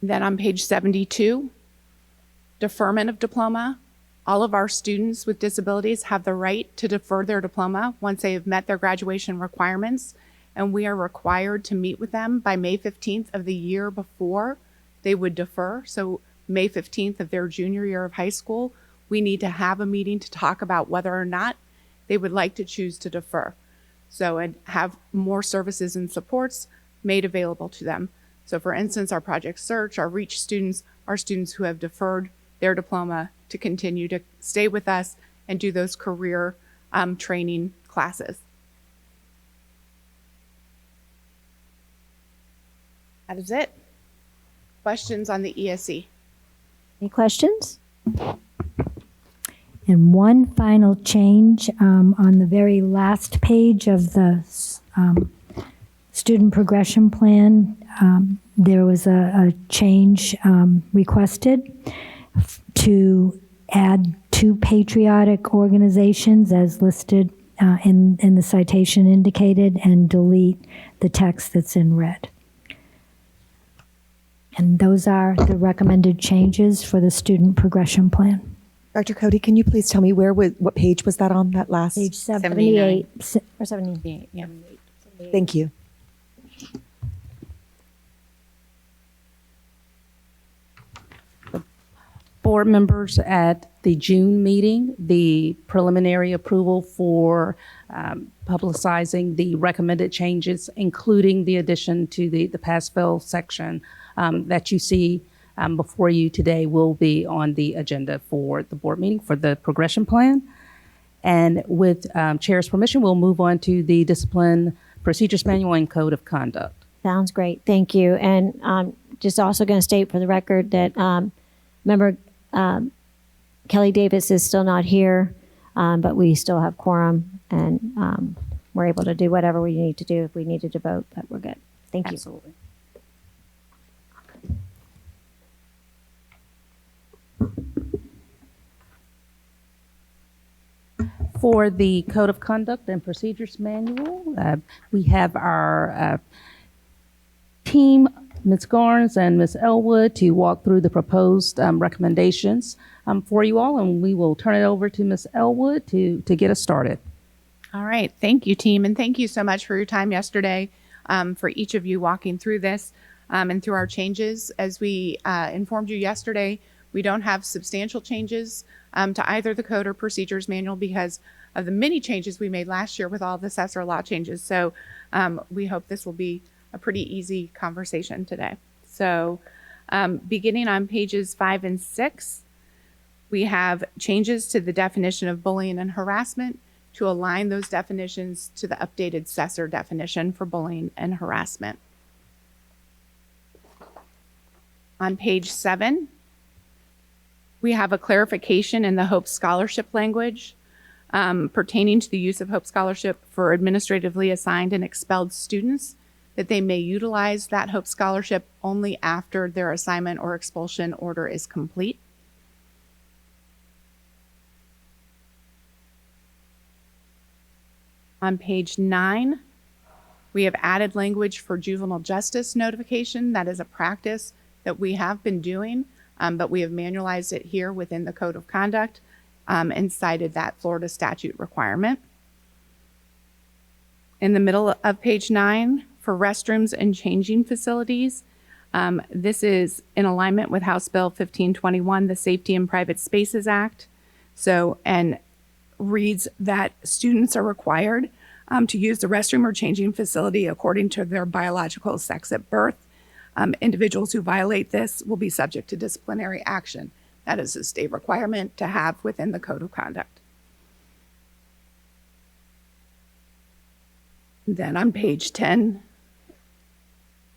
Then on page 72, deferment of diploma. All of our students with disabilities have the right to defer their diploma once they have met their graduation requirements, and we are required to meet with them by May 15th of the year before they would defer. So May 15th of their junior year of high school, we need to have a meeting to talk about whether or not they would like to choose to defer. So, and have more services and supports made available to them. So for instance, our Project Search, our REACH students are students who have deferred their diploma to continue to stay with us and do those career training classes. That is it. Questions on the ESE? Any questions? And one final change on the very last page of the student progression plan, there was a change requested to add 2 patriotic organizations as listed in the citation indicated, and delete the text that's in red. And those are the recommended changes for the student progression plan. Dr. Cody, can you please tell me what page was that on, that last? Page 78 or 70. 78, yeah. Thank you. Board members, at the June meeting, the preliminary approval for publicizing the recommended changes, including the addition to the pass-fail section that you see before you today, will be on the agenda for the board meeting for the progression plan. And with Chair's permission, we'll move on to the discipline procedures manual and code of conduct. Sounds great. Thank you. And just also going to state for the record that member Kelly Davis is still not here, but we still have quorum, and we're able to do whatever we need to do if we needed to vote, but we're good. Thank you. Absolutely. For the Code of Conduct and Procedures Manual, we have our team, Ms. Garnes and Ms. Elwood, to walk through the proposed recommendations for you all, and we will turn it over to Ms. Elwood to get us started. All right. Thank you, team. And thank you so much for your time yesterday, for each of you walking through this and through our changes. As we informed you yesterday, we don't have substantial changes to either the code or procedures manual because of the many changes we made last year with all the assessor law changes. So we hope this will be a pretty easy conversation today. So beginning on pages 5 and 6, we have changes to the definition of bullying and harassment, to align those definitions to the updated Cesar definition for bullying and harassment. On page 7, we have a clarification in the Hope Scholarship language pertaining to the use of Hope Scholarship for administratively assigned and expelled students, that they may utilize that Hope Scholarship only after their assignment or expulsion order is complete. On page 9, we have added language for juvenile justice notification. That is a practice that we have been doing, but we have manualized it here within the Code of Conduct and cited that Florida statute requirement. In the middle of page 9, for restrooms and changing facilities, this is in alignment with House Bill 1521, the Safety in Private Spaces Act. So, and reads that students are required to use the restroom or changing facility according to their biological sex at birth. Individuals who violate this will be subject to disciplinary action. That is a state requirement to have within the Code of Conduct. Then on page 10,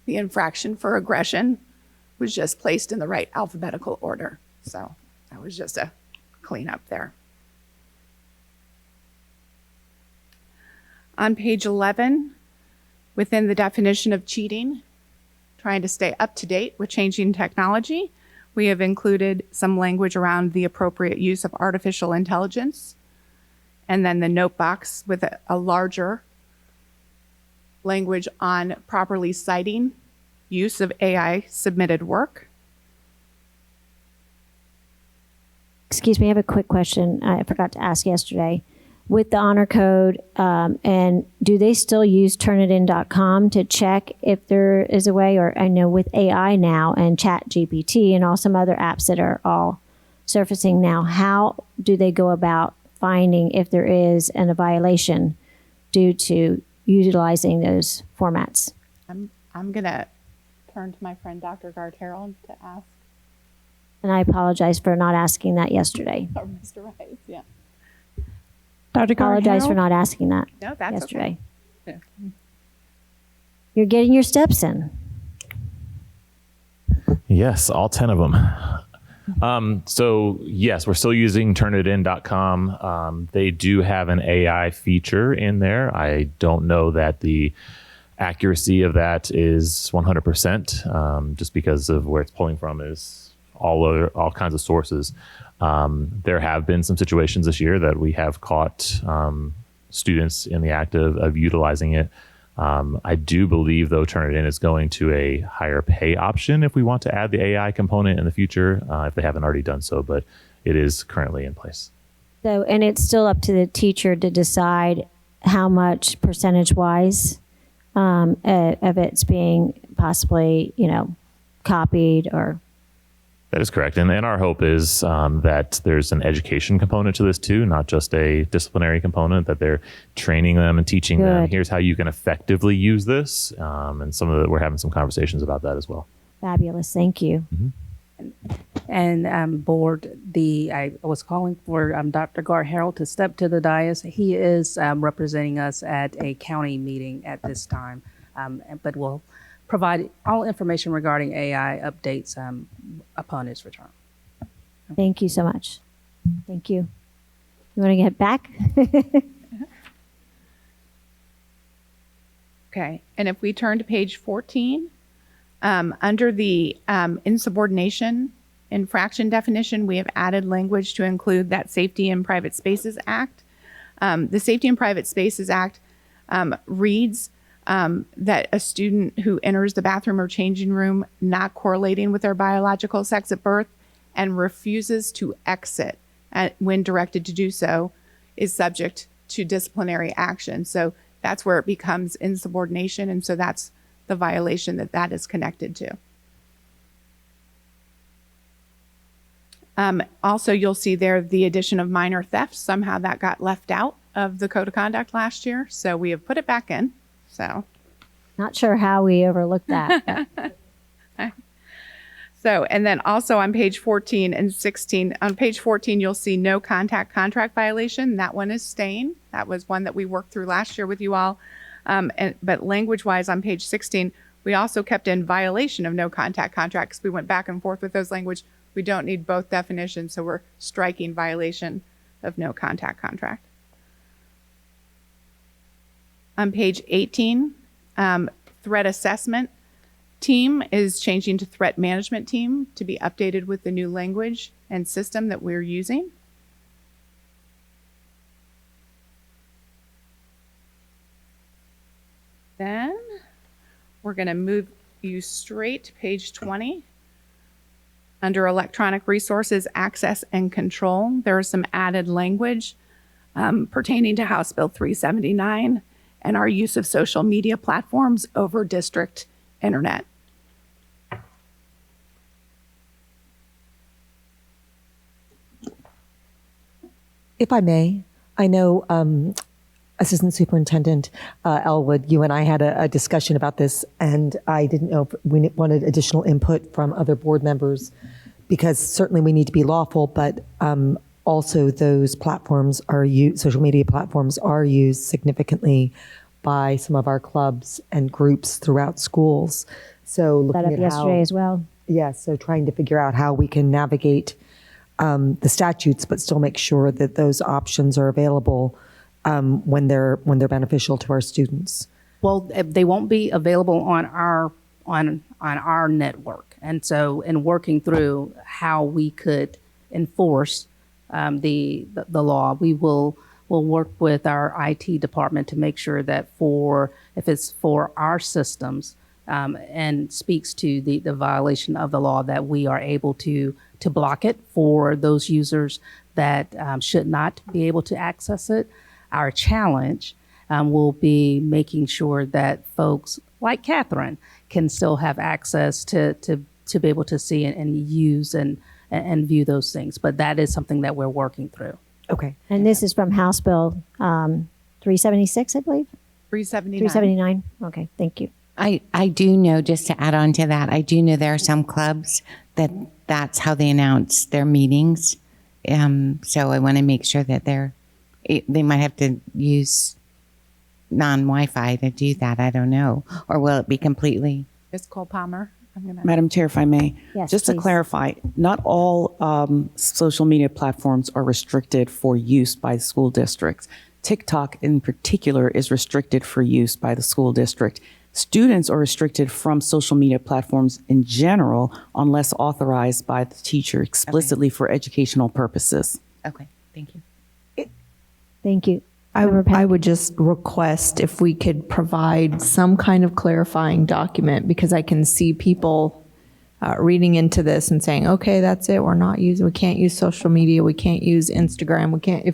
the infraction for aggression was just placed in the right alphabetical order. So that was just a cleanup there. On page 11, within the definition of cheating, trying to stay up to date with changing technology, we have included some language around the appropriate use of artificial intelligence, and then the note box with a larger language on properly citing use of AI submitted work. Excuse me, I have a quick question I forgot to ask yesterday. With the honor code, and do they still use turnitin.com to check if there is a way, or I know with AI now and Chat GPT and all some other apps that are all surfacing now, how do they go about finding if there is a violation due to utilizing those formats? I'm going to turn to my friend Dr. Gard Harold to ask. And I apologize for not asking that yesterday. Or Mr. Rice, yeah. Dr. Apologize for not asking that No, that's yesterday. okay. Yeah. You're getting your steps in. Yes, all 10 of them. So yes, we're still using turnitin.com. They do have an AI feature in there. I don't know that the accuracy of that is 100%, just because of where it's pulling from is all kinds of sources. There have been some situations this year that we have caught students in the act of utilizing it. I do believe, though, Turnitin is going to a higher pay option if we want to add the AI component in the future, if they haven't already done so, but it is currently in place. So, and it's still up to the teacher to decide how much percentage-wise of it's being possibly, copied or... That is correct. And our hope is that there's an education component to this too, not just a disciplinary component, that they're training them and teaching them, here's how you can effectively use this. And we're having some conversations about that as well. Fabulous. Thank you. Mm-hmm. And board, I was calling for Dr. Gard Harold to step to the dais. He is representing us at a county meeting at this time, but we'll provide all information regarding AI updates upon its return. Thank you so much. Thank you. You want to get back? Okay, and if we turn to page 14, under the insubordination infraction definition, we have added language to include that Safety in Private Spaces Act. The Safety in Private Spaces Act reads that a student who enters the bathroom or changing room not correlating with their biological sex at birth and refuses to exit when directed to do so is subject to disciplinary action. So that's where it becomes insubordination, and so that's the violation that is connected to. Also, you'll see there the addition of minor theft. Somehow that got left out of the Code of Conduct last year, so we have put it back in. So, not sure how we overlooked that. So, and then also on page 14 and 16, on page 14, you'll see no contact contract violation. That one is staying. That was one that we worked through last year with you all. But language-wise on page 16, we also kept in violation of no contact contracts. We went back and forth with those language. We don't need both definitions, so we're striking violation of no contact contract. On page 18, threat assessment team is changing to threat management team to be updated with the new language and system that we're using. Then we're going to move you straight to page 20. Under electronic resources, access and control, there is some added language pertaining to House Bill 379 and our use of social media platforms over district internet. If I may, I know Assistant Superintendent Elwood, you and I had a discussion about this, and I didn't know if we wanted additional input from other board members, because certainly we need to be lawful, but also those platforms are used, social media platforms are used significantly by some of our clubs and groups throughout schools. So That looking up at yesterday how, as well. yeah, so trying to figure out how we can navigate the statutes, but still make sure that those options are available when they're beneficial to our students. Well, they won't be available on our network, and so in working through how we could enforce the law, we'll work with our IT department to make sure that if it's for our systems and speaks to the violation of the law, that we are able to block it for those users that should not be able to access it. Our challenge will be making sure that folks like Catherine can still have access to be able to see and use and view those things. But that is something that we're working through. Okay. And this is from House Bill 376, I believe? 379. 379. Okay, thank you. I do know, just to add on to that, I do know there are some clubs that's how they announce their meetings. So I want to make sure that they might have to use non-Wi-Fi to do that. I don't know. Or will it be completely? Ms. Cole Palmer. Madam Chair, if I may, Yes, just to please. clarify, not all social media platforms are restricted for use by the school districts. TikTok in particular is restricted for use by the school district. Students are restricted from social media platforms in general unless authorized by the teacher explicitly for educational purposes. Okay, thank you. Thank you. I would just request if we could provide some kind of clarifying document, because I can see people reading into this and saying, okay, that's it. We can't use social media. We can't use Instagram. We can't,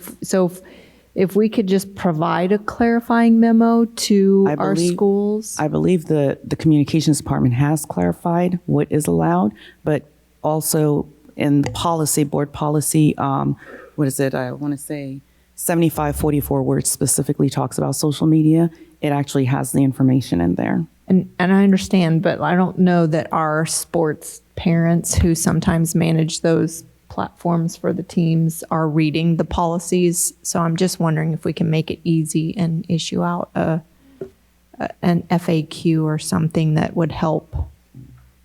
if we could just provide a clarifying memo to our schools. I believe the communications department has clarified what is allowed, but also in the policy, board policy, what is it? I want to say 7544, where it specifically talks about social media. It actually has the information in there. And I understand, but I don't know that our sports parents who sometimes manage those platforms for the teams are reading the policies. So I'm just wondering if we can make it easy and issue out an FAQ or something that would help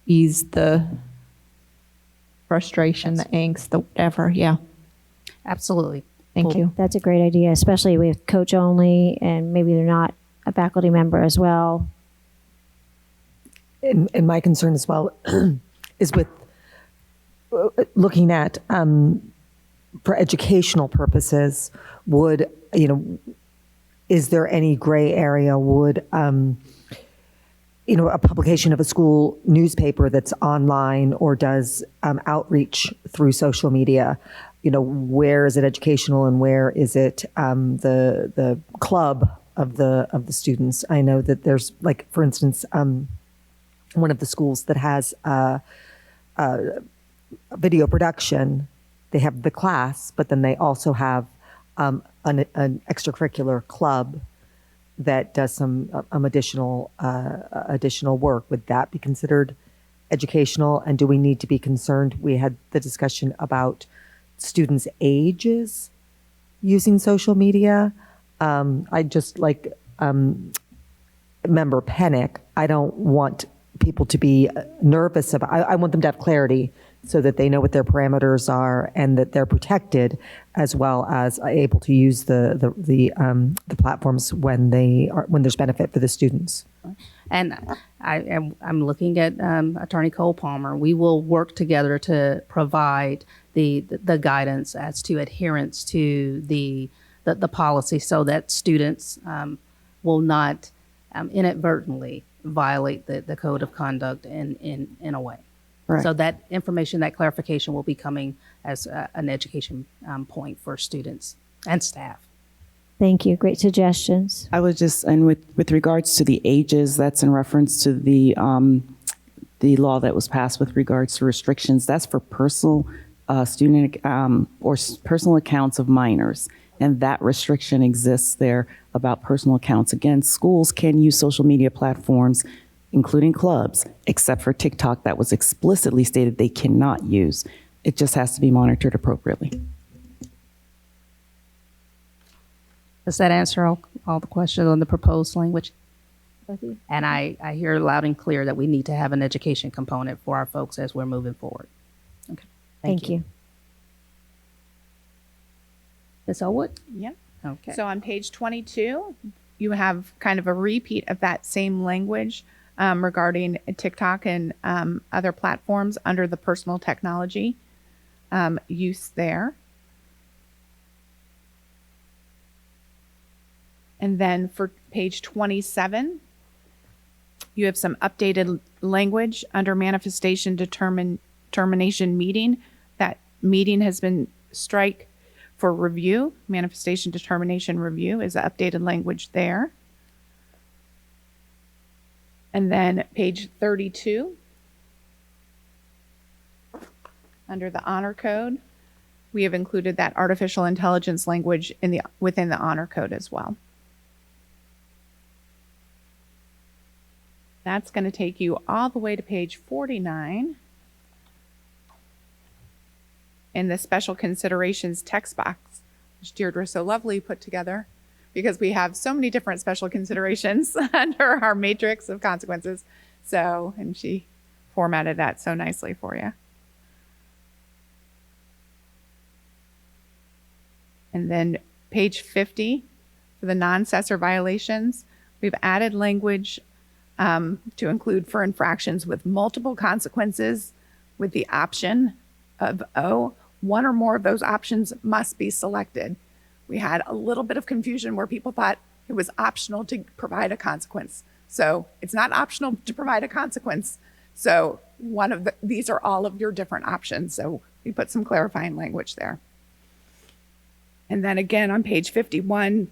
ease the frustration, the angst, the whatever. Yeah. Absolutely. Thank you. That's a great idea, especially with coach only, and maybe they're not a faculty member as well. And my concern as well is with looking at, for educational purposes, is there any gray area? Would, a publication of a school newspaper that's online or does outreach through social media, where is it educational and where is it the club of the students? I know that there's, like, for instance, one of the schools that has video production. They have the class, but then they also have an extracurricular club that does some additional work. Would that be considered educational, and do we need to be concerned? We had the discussion about students' ages using social media. I just like Member Pennick, I don't want people to be nervous about, I want them to have clarity so that they know what their parameters are and that they're protected, as well as able to use the platforms when there's benefit for the students. And I'm looking at Attorney Cole Palmer. We will work together to provide the guidance as to adherence to the policy, so that students will not inadvertently violate the code of conduct in a way. Right. So that information, that clarification will be coming as an education point for students and staff. Thank you. Great suggestions. I would just, and with regards to the ages, that's in reference to the law that was passed with regards to restrictions. That's for personal student or personal accounts of minors. And that restriction exists there about personal accounts. Again, schools can use social media platforms, including clubs, except for TikTok, that was explicitly stated they cannot use. It just has to be monitored appropriately. Does that answer all the questions on the proposed language? Both of you? And I hear loud and clear that we need to have an education component for our folks as we're moving forward. Okay. Thank you. Ms. Elwood? Yeah. Okay. So on page 22, you have kind of a repeat of that same language regarding TikTok and other platforms under the personal technology use there. And then for page 27, you have some updated language under manifestation determination meeting. That meeting has been strike for review. Manifestation determination review is the updated language there. And then page 32, under the honor code, we have included that artificial intelligence language within the honor code as well. That's going to take you all the way to page 49. In the special considerations text box, which Deirdre so lovely put together, because we have so many different special considerations under our matrix of consequences. So, and she formatted that so nicely for you. And then page 50, for the non-assessor violations, we've added language to include for infractions with multiple consequences with the option of one or more of those options must be selected. We had a little bit of confusion where people thought it was optional to provide a consequence. So it's not optional to provide a consequence. So these are all of your different options. So we put some clarifying language there. And then again on page 51,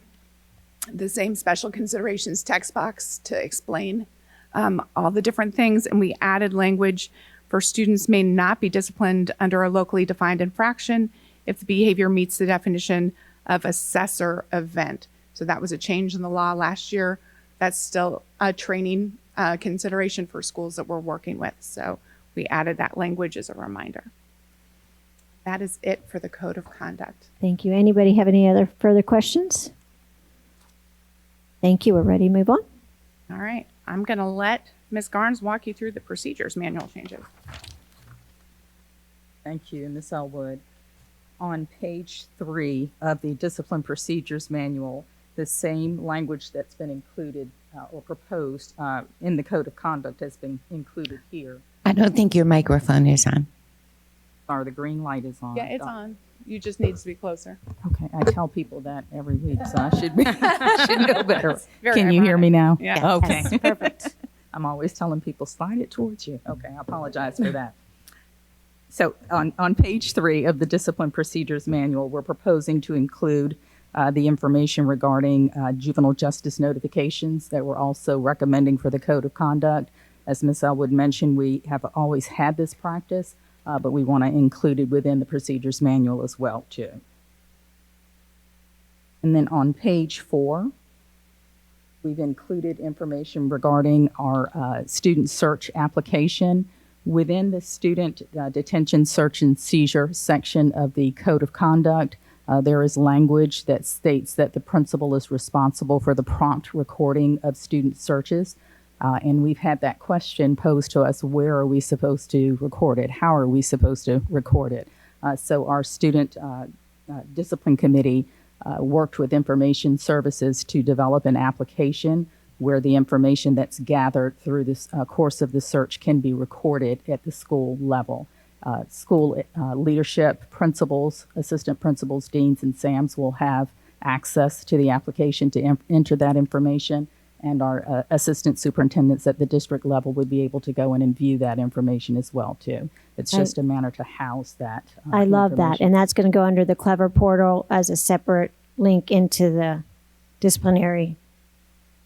the same special considerations text box to explain all the different things. And we added language for students may not be disciplined under a locally defined infraction if the behavior meets the definition of assessor event. So that was a change in the law last year. That's still a training consideration for schools that we're working with. So we added that language as a reminder. That is it for the code of conduct. Thank you. Anybody have any other further questions? Thank you. We're ready to move on. All right. I'm going to let Ms. Garnes walk you through the procedures manual changes. Thank you, Ms. Elwood. On page 3 of the Discipline Procedures Manual, the same language that's been included or proposed in the Code of Conduct has been included here. I don't think your microphone is on. Or the green light is on. Yeah, it's on. You just need to be closer. Okay, I tell people that every week, so I should know better. Very Can you hear me now? Yeah. Okay. Yes, perfect. I'm always telling people, slide it towards you. Okay, I apologize for that. So on page 3 of the Discipline Procedures Manual, we're proposing to include the information regarding juvenile justice notifications that we're also recommending for the Code of Conduct. As Ms. Elwood mentioned, we have always had this practice, but we want to include it within the Procedures Manual as well, too. And then on page 4, we've included information regarding our student search application. Within the student detention, search, and seizure section of the Code of Conduct, there is language that states that the principal is responsible for the prompt recording of student searches. And we've had that question posed to us, where are we supposed to record it? How are we supposed to record it? So our student discipline committee worked with information services to develop an application where the information that's gathered through this course of the search can be recorded at the school level. School leadership, principals, assistant principals, deans, and SAMs will have access to the application to enter that information, and our assistant superintendents at the district level would be able to go in and view that information as well, too. It's just a manner to house that I love that. information. And that's going to go under the Clever portal as a separate link into the disciplinary.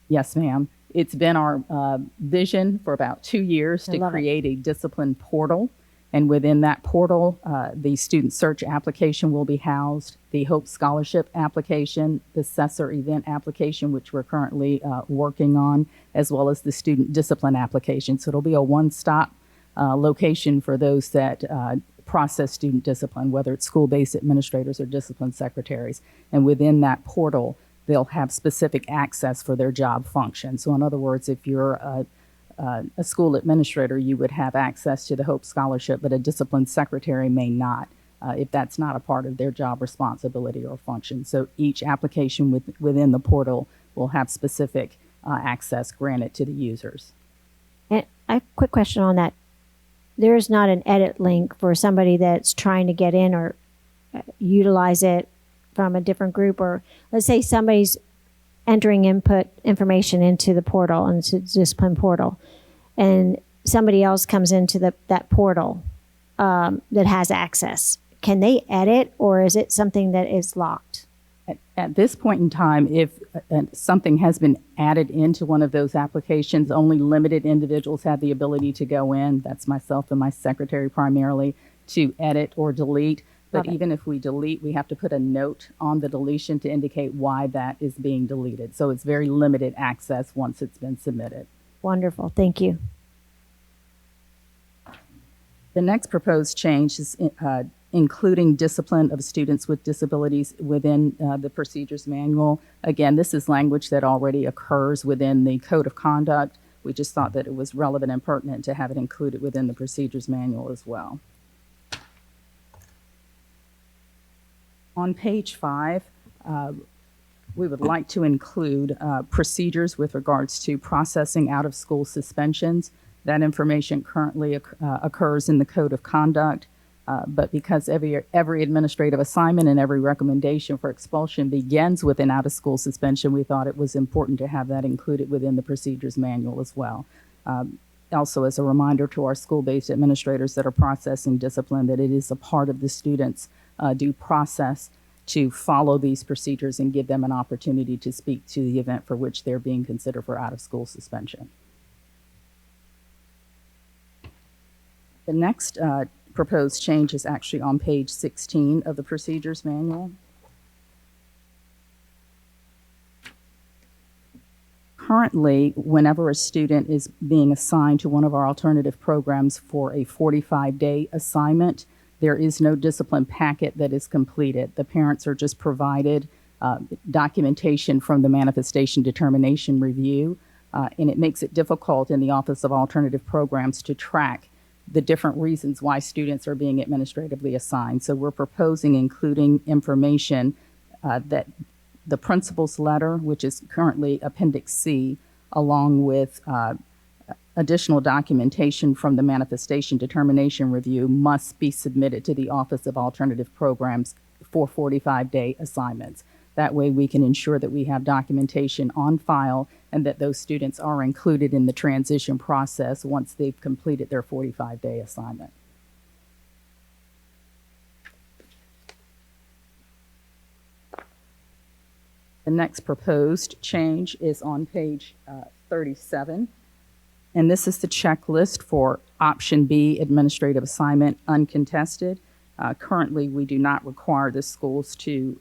Yes, ma'am. It's been our vision for about 2 years I to love it. create a discipline portal. And within that portal, the student search application will be housed, the Hope Scholarship application, the Cessor event application, which we're currently working on, as well as the student discipline application. So it'll be a one-stop location for those that process student discipline, whether it's school-based administrators or discipline secretaries. And within that portal, they'll have specific access for their job function. So in other words, if you're a school administrator, you would have access to the Hope Scholarship, but a discipline secretary may not, if that's not a part of their job responsibility or function. So each application within the portal will have specific access granted to the users. And a quick question on that. There is not an edit link for somebody that's trying to get in or utilize it from a different group, or let's say somebody's entering input information into the portal, into the discipline portal, and somebody else comes into that portal that has access. Can they edit, or is it something that is locked? At this point in time, if something has been added into one of those applications, only limited individuals have the ability to go in. That's myself and my secretary primarily, to edit or delete. But Love it. even if we delete, we have to put a note on the deletion to indicate why that is being deleted. So it's very limited access once it's been submitted. Wonderful. Thank you. The next proposed change is including discipline of students with disabilities within the procedures manual. Again, this is language that already occurs within the Code of Conduct. We just thought that it was relevant and pertinent to have it included within the procedures manual as well. On page 5, we would like to include procedures with regards to processing out-of-school suspensions. That information currently occurs in the Code of Conduct, but because every administrative assignment and every recommendation for expulsion begins with an out-of-school suspension, we thought it was important to have that included within the procedures manual as well. Also, as a reminder to our school-based administrators that are processing discipline, that it is a part of the students' due process to follow these procedures and give them an opportunity to speak to the event for which they're being considered for out-of-school suspension. The next proposed change is actually on page 16 of the procedures manual. Currently, whenever a student is being assigned to one of our alternative programs for a 45-day assignment, there is no discipline packet that is completed. The parents are just provided documentation from the manifestation determination review, and it makes it difficult in the Office of Alternative Programs to track the different reasons why students are being administratively assigned. So we're proposing including information that the principal's letter, which is currently Appendix C, along with additional documentation from the manifestation determination review, must be submitted to the Office of Alternative Programs for 45-day assignments. That way we can ensure that we have documentation on file and that those students are included in the transition process once they've completed their 45-day assignment. The next proposed change is on page 37. And this is the checklist for option B, administrative assignment uncontested. Currently, we do not require the schools to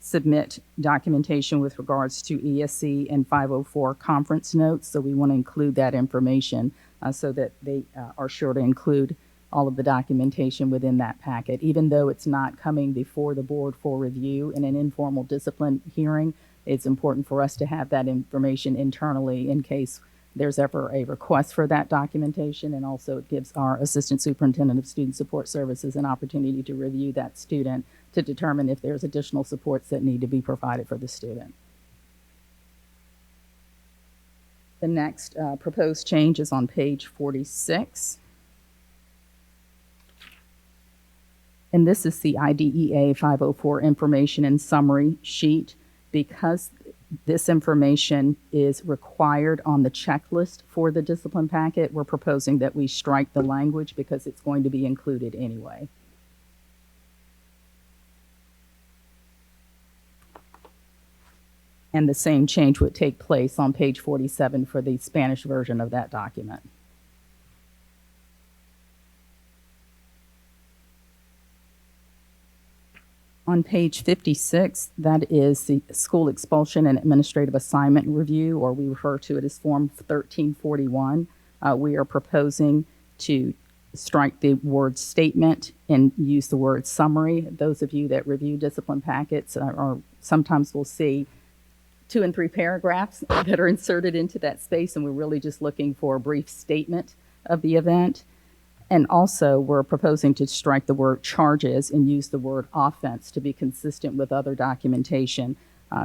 submit documentation with regards to ESC and 504 conference notes, so we want to include that information so that they are sure to include all of the documentation within that packet. Even though it's not coming before the board for review in an informal discipline hearing, it's important for us to have that information internally in case there's ever a request for that documentation. And also it gives our Assistant Superintendent of Student Support Services an opportunity to review that student to determine if there's additional supports that need to be provided for the student. The next proposed change is on page 46. And this is the IDEA 504 information and summary sheet. Because this information is required on the checklist for the discipline packet, we're proposing that we strike the language because it's going to be included anyway. And the same change would take place on page 47 for the Spanish version of that document. On page 56, that is the school expulsion and administrative assignment review, or we refer to it as Form 1341. We are proposing to strike the word statement and use the word summary. Those of you that review discipline packets are sometimes will see 2 and 3 paragraphs that are inserted into that space, and we're really just looking for a brief statement of the event. And also, we're proposing to strike the word charges and use the word offense to be consistent with other documentation.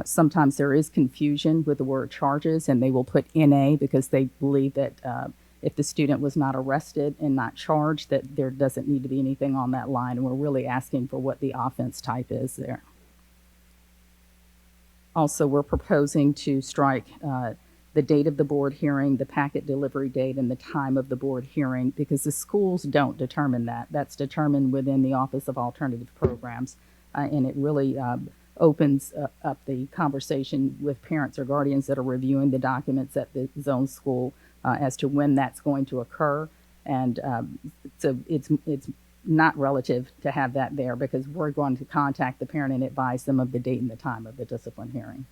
Sometimes there is confusion with the word charges, and they will put NA because they believe that if the student was not arrested and not charged, that there doesn't need to be anything on that line. And we're really asking for what the offense type is there. Also, we're proposing to strike the date of the board hearing, the packet delivery date, and the time of the board hearing, because the schools don't determine that. That's determined within the Office of Alternative Programs, and it really opens up the conversation with parents or guardians that are reviewing the documents at the zone school as to when that's going to occur. And so it's not relative to have that there because we're going to contact the parent and advise them of the date and the time of the discipline hearing.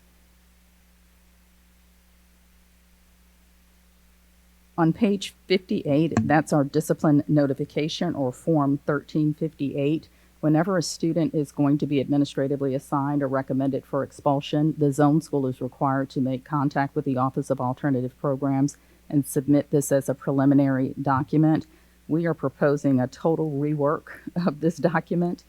On page 58, that's our discipline notification, or Form 1358. Whenever a student is going to be administratively assigned or recommended for expulsion, the zone school is required to make contact with the Office of Alternative Programs and submit this as a preliminary document. We are proposing a total rework of this document.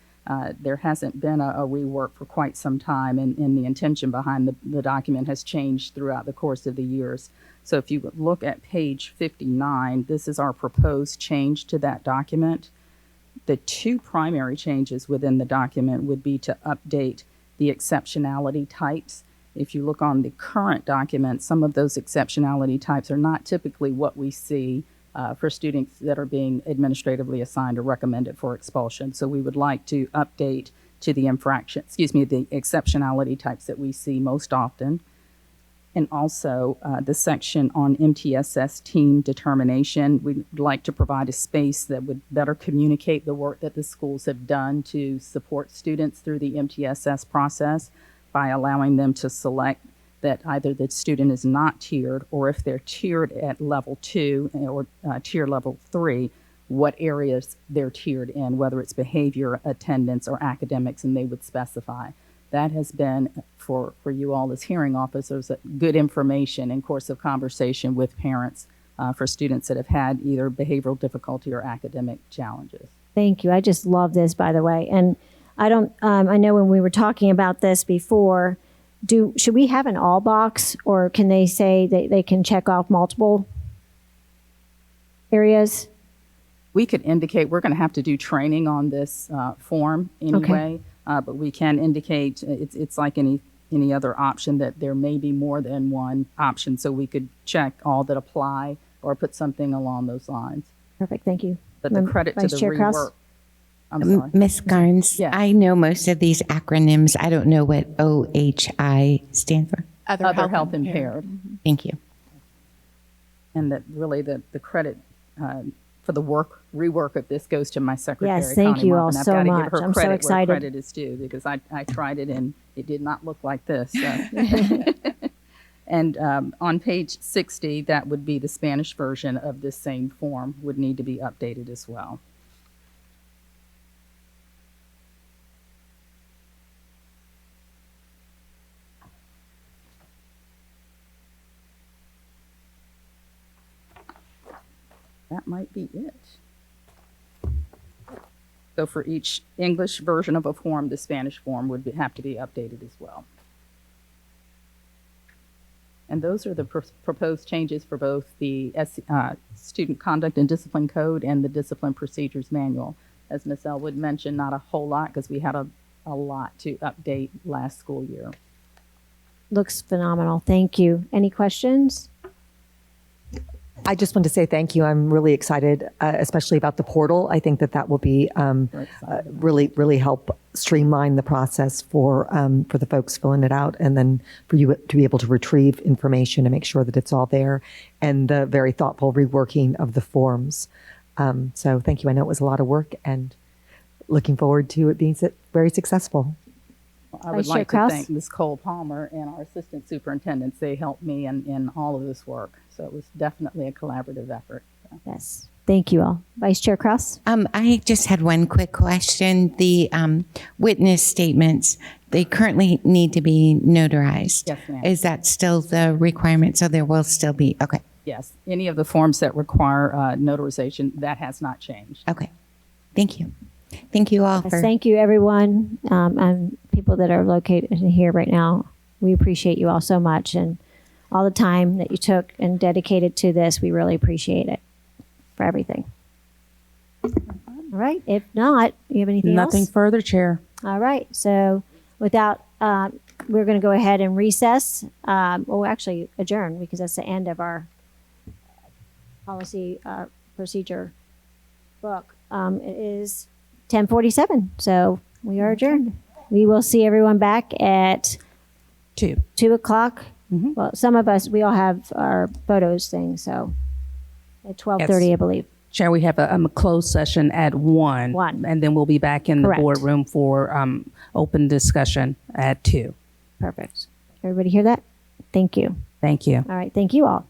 There hasn't been a rework for quite some time, and the intention behind the document has changed throughout the course of the years. So if you look at page 59, this is our proposed change to that document. The 2 primary changes within the document would be to update the exceptionality types. If you look on the current document, some of those exceptionality types are not typically what we see for students that are being administratively assigned or recommended for expulsion. So we would like to update to the the exceptionality types that we see most often. And also the section on MTSS team determination, we'd like to provide a space that would better communicate the work that the schools have done to support students through the MTSS process by allowing them to select that either the student is not tiered, or if they're tiered at level 2 or tier level 3, what areas they're tiered in, whether it's behavior, attendance, or academics, and they would specify. That has been, for you all as hearing officers, good information in course of conversation with parents for students that have had either behavioral difficulty or academic challenges. Thank you. I just love this, by the way. And I don't. I know when we were talking about this before, should we have an all box, or can they say they can check off multiple areas? We could indicate we're going to have to do training on this form anyway. Okay. But we can indicate it's like any other option that there may be more than one option. So we could check all that apply or put something along those lines. Perfect. Thank you. But the credit to the rework. I'm sorry. Ms. Garnes, Yes. I know most of these acronyms. I don't know what OHI stands for. Other health impaired. Thank you. And that really the credit for the rework of this goes to my secretary. Yes, thank Connie you Mark, all and I've so got to much. give her I'm so credit excited. where credit is due, because I tried it and it did not look like this. So. And on page 60, that would be the Spanish version of this same form would need to be updated as well. That might be it. So for each English version of a form, the Spanish form would have to be updated as well. And those are the proposed changes for both the Student Conduct and Discipline Code and the Discipline Procedures Manual. As Ms. Elwood mentioned, not a whole lot because we had a lot to update last school year. Looks phenomenal. Thank you. Any questions? I just want to say thank you. I'm really excited, especially about the portal. I think that will be really help streamline the process for the folks filling it out, and then for you to be able to retrieve information and make sure that it's all there, and the very thoughtful reworking of the forms. So thank you. I know it was a lot of work, and looking forward to it being very successful. I would like to thank Ms. Cole Palmer and our assistant superintendents. They helped me in all of this work. So it was definitely a collaborative effort. So. Yes. Thank you all. Vice Chair Cross? I just had one quick question. The witness statements, they currently need to be notarized. Yes, ma'am. Is that still the requirement? So there will still be, okay. Yes. Any of the forms that require notarization, that has not changed. Okay. Thank you. Thank you all. Yes, thank you, everyone, and people that are located here right now. We appreciate you all so much, and all the time that you took and dedicated to this. We really appreciate it for everything. All right. If not, you have anything else? Nothing further, Chair. All right. So without, we're going to go ahead and recess. Actually adjourn, because that's the end of our policy procedure book. It is 10:47, so we are adjourned. We will see everyone back at 2 o'clock. Mm-hmm. Well, some of us, we all have our photos thing, so at 12:30, I believe. Chair, we have a closed session at 1. And then we'll be back in Correct. the boardroom for open discussion at 2. Perfect. Everybody hear that? Thank you. Thank you. All right. Thank you all.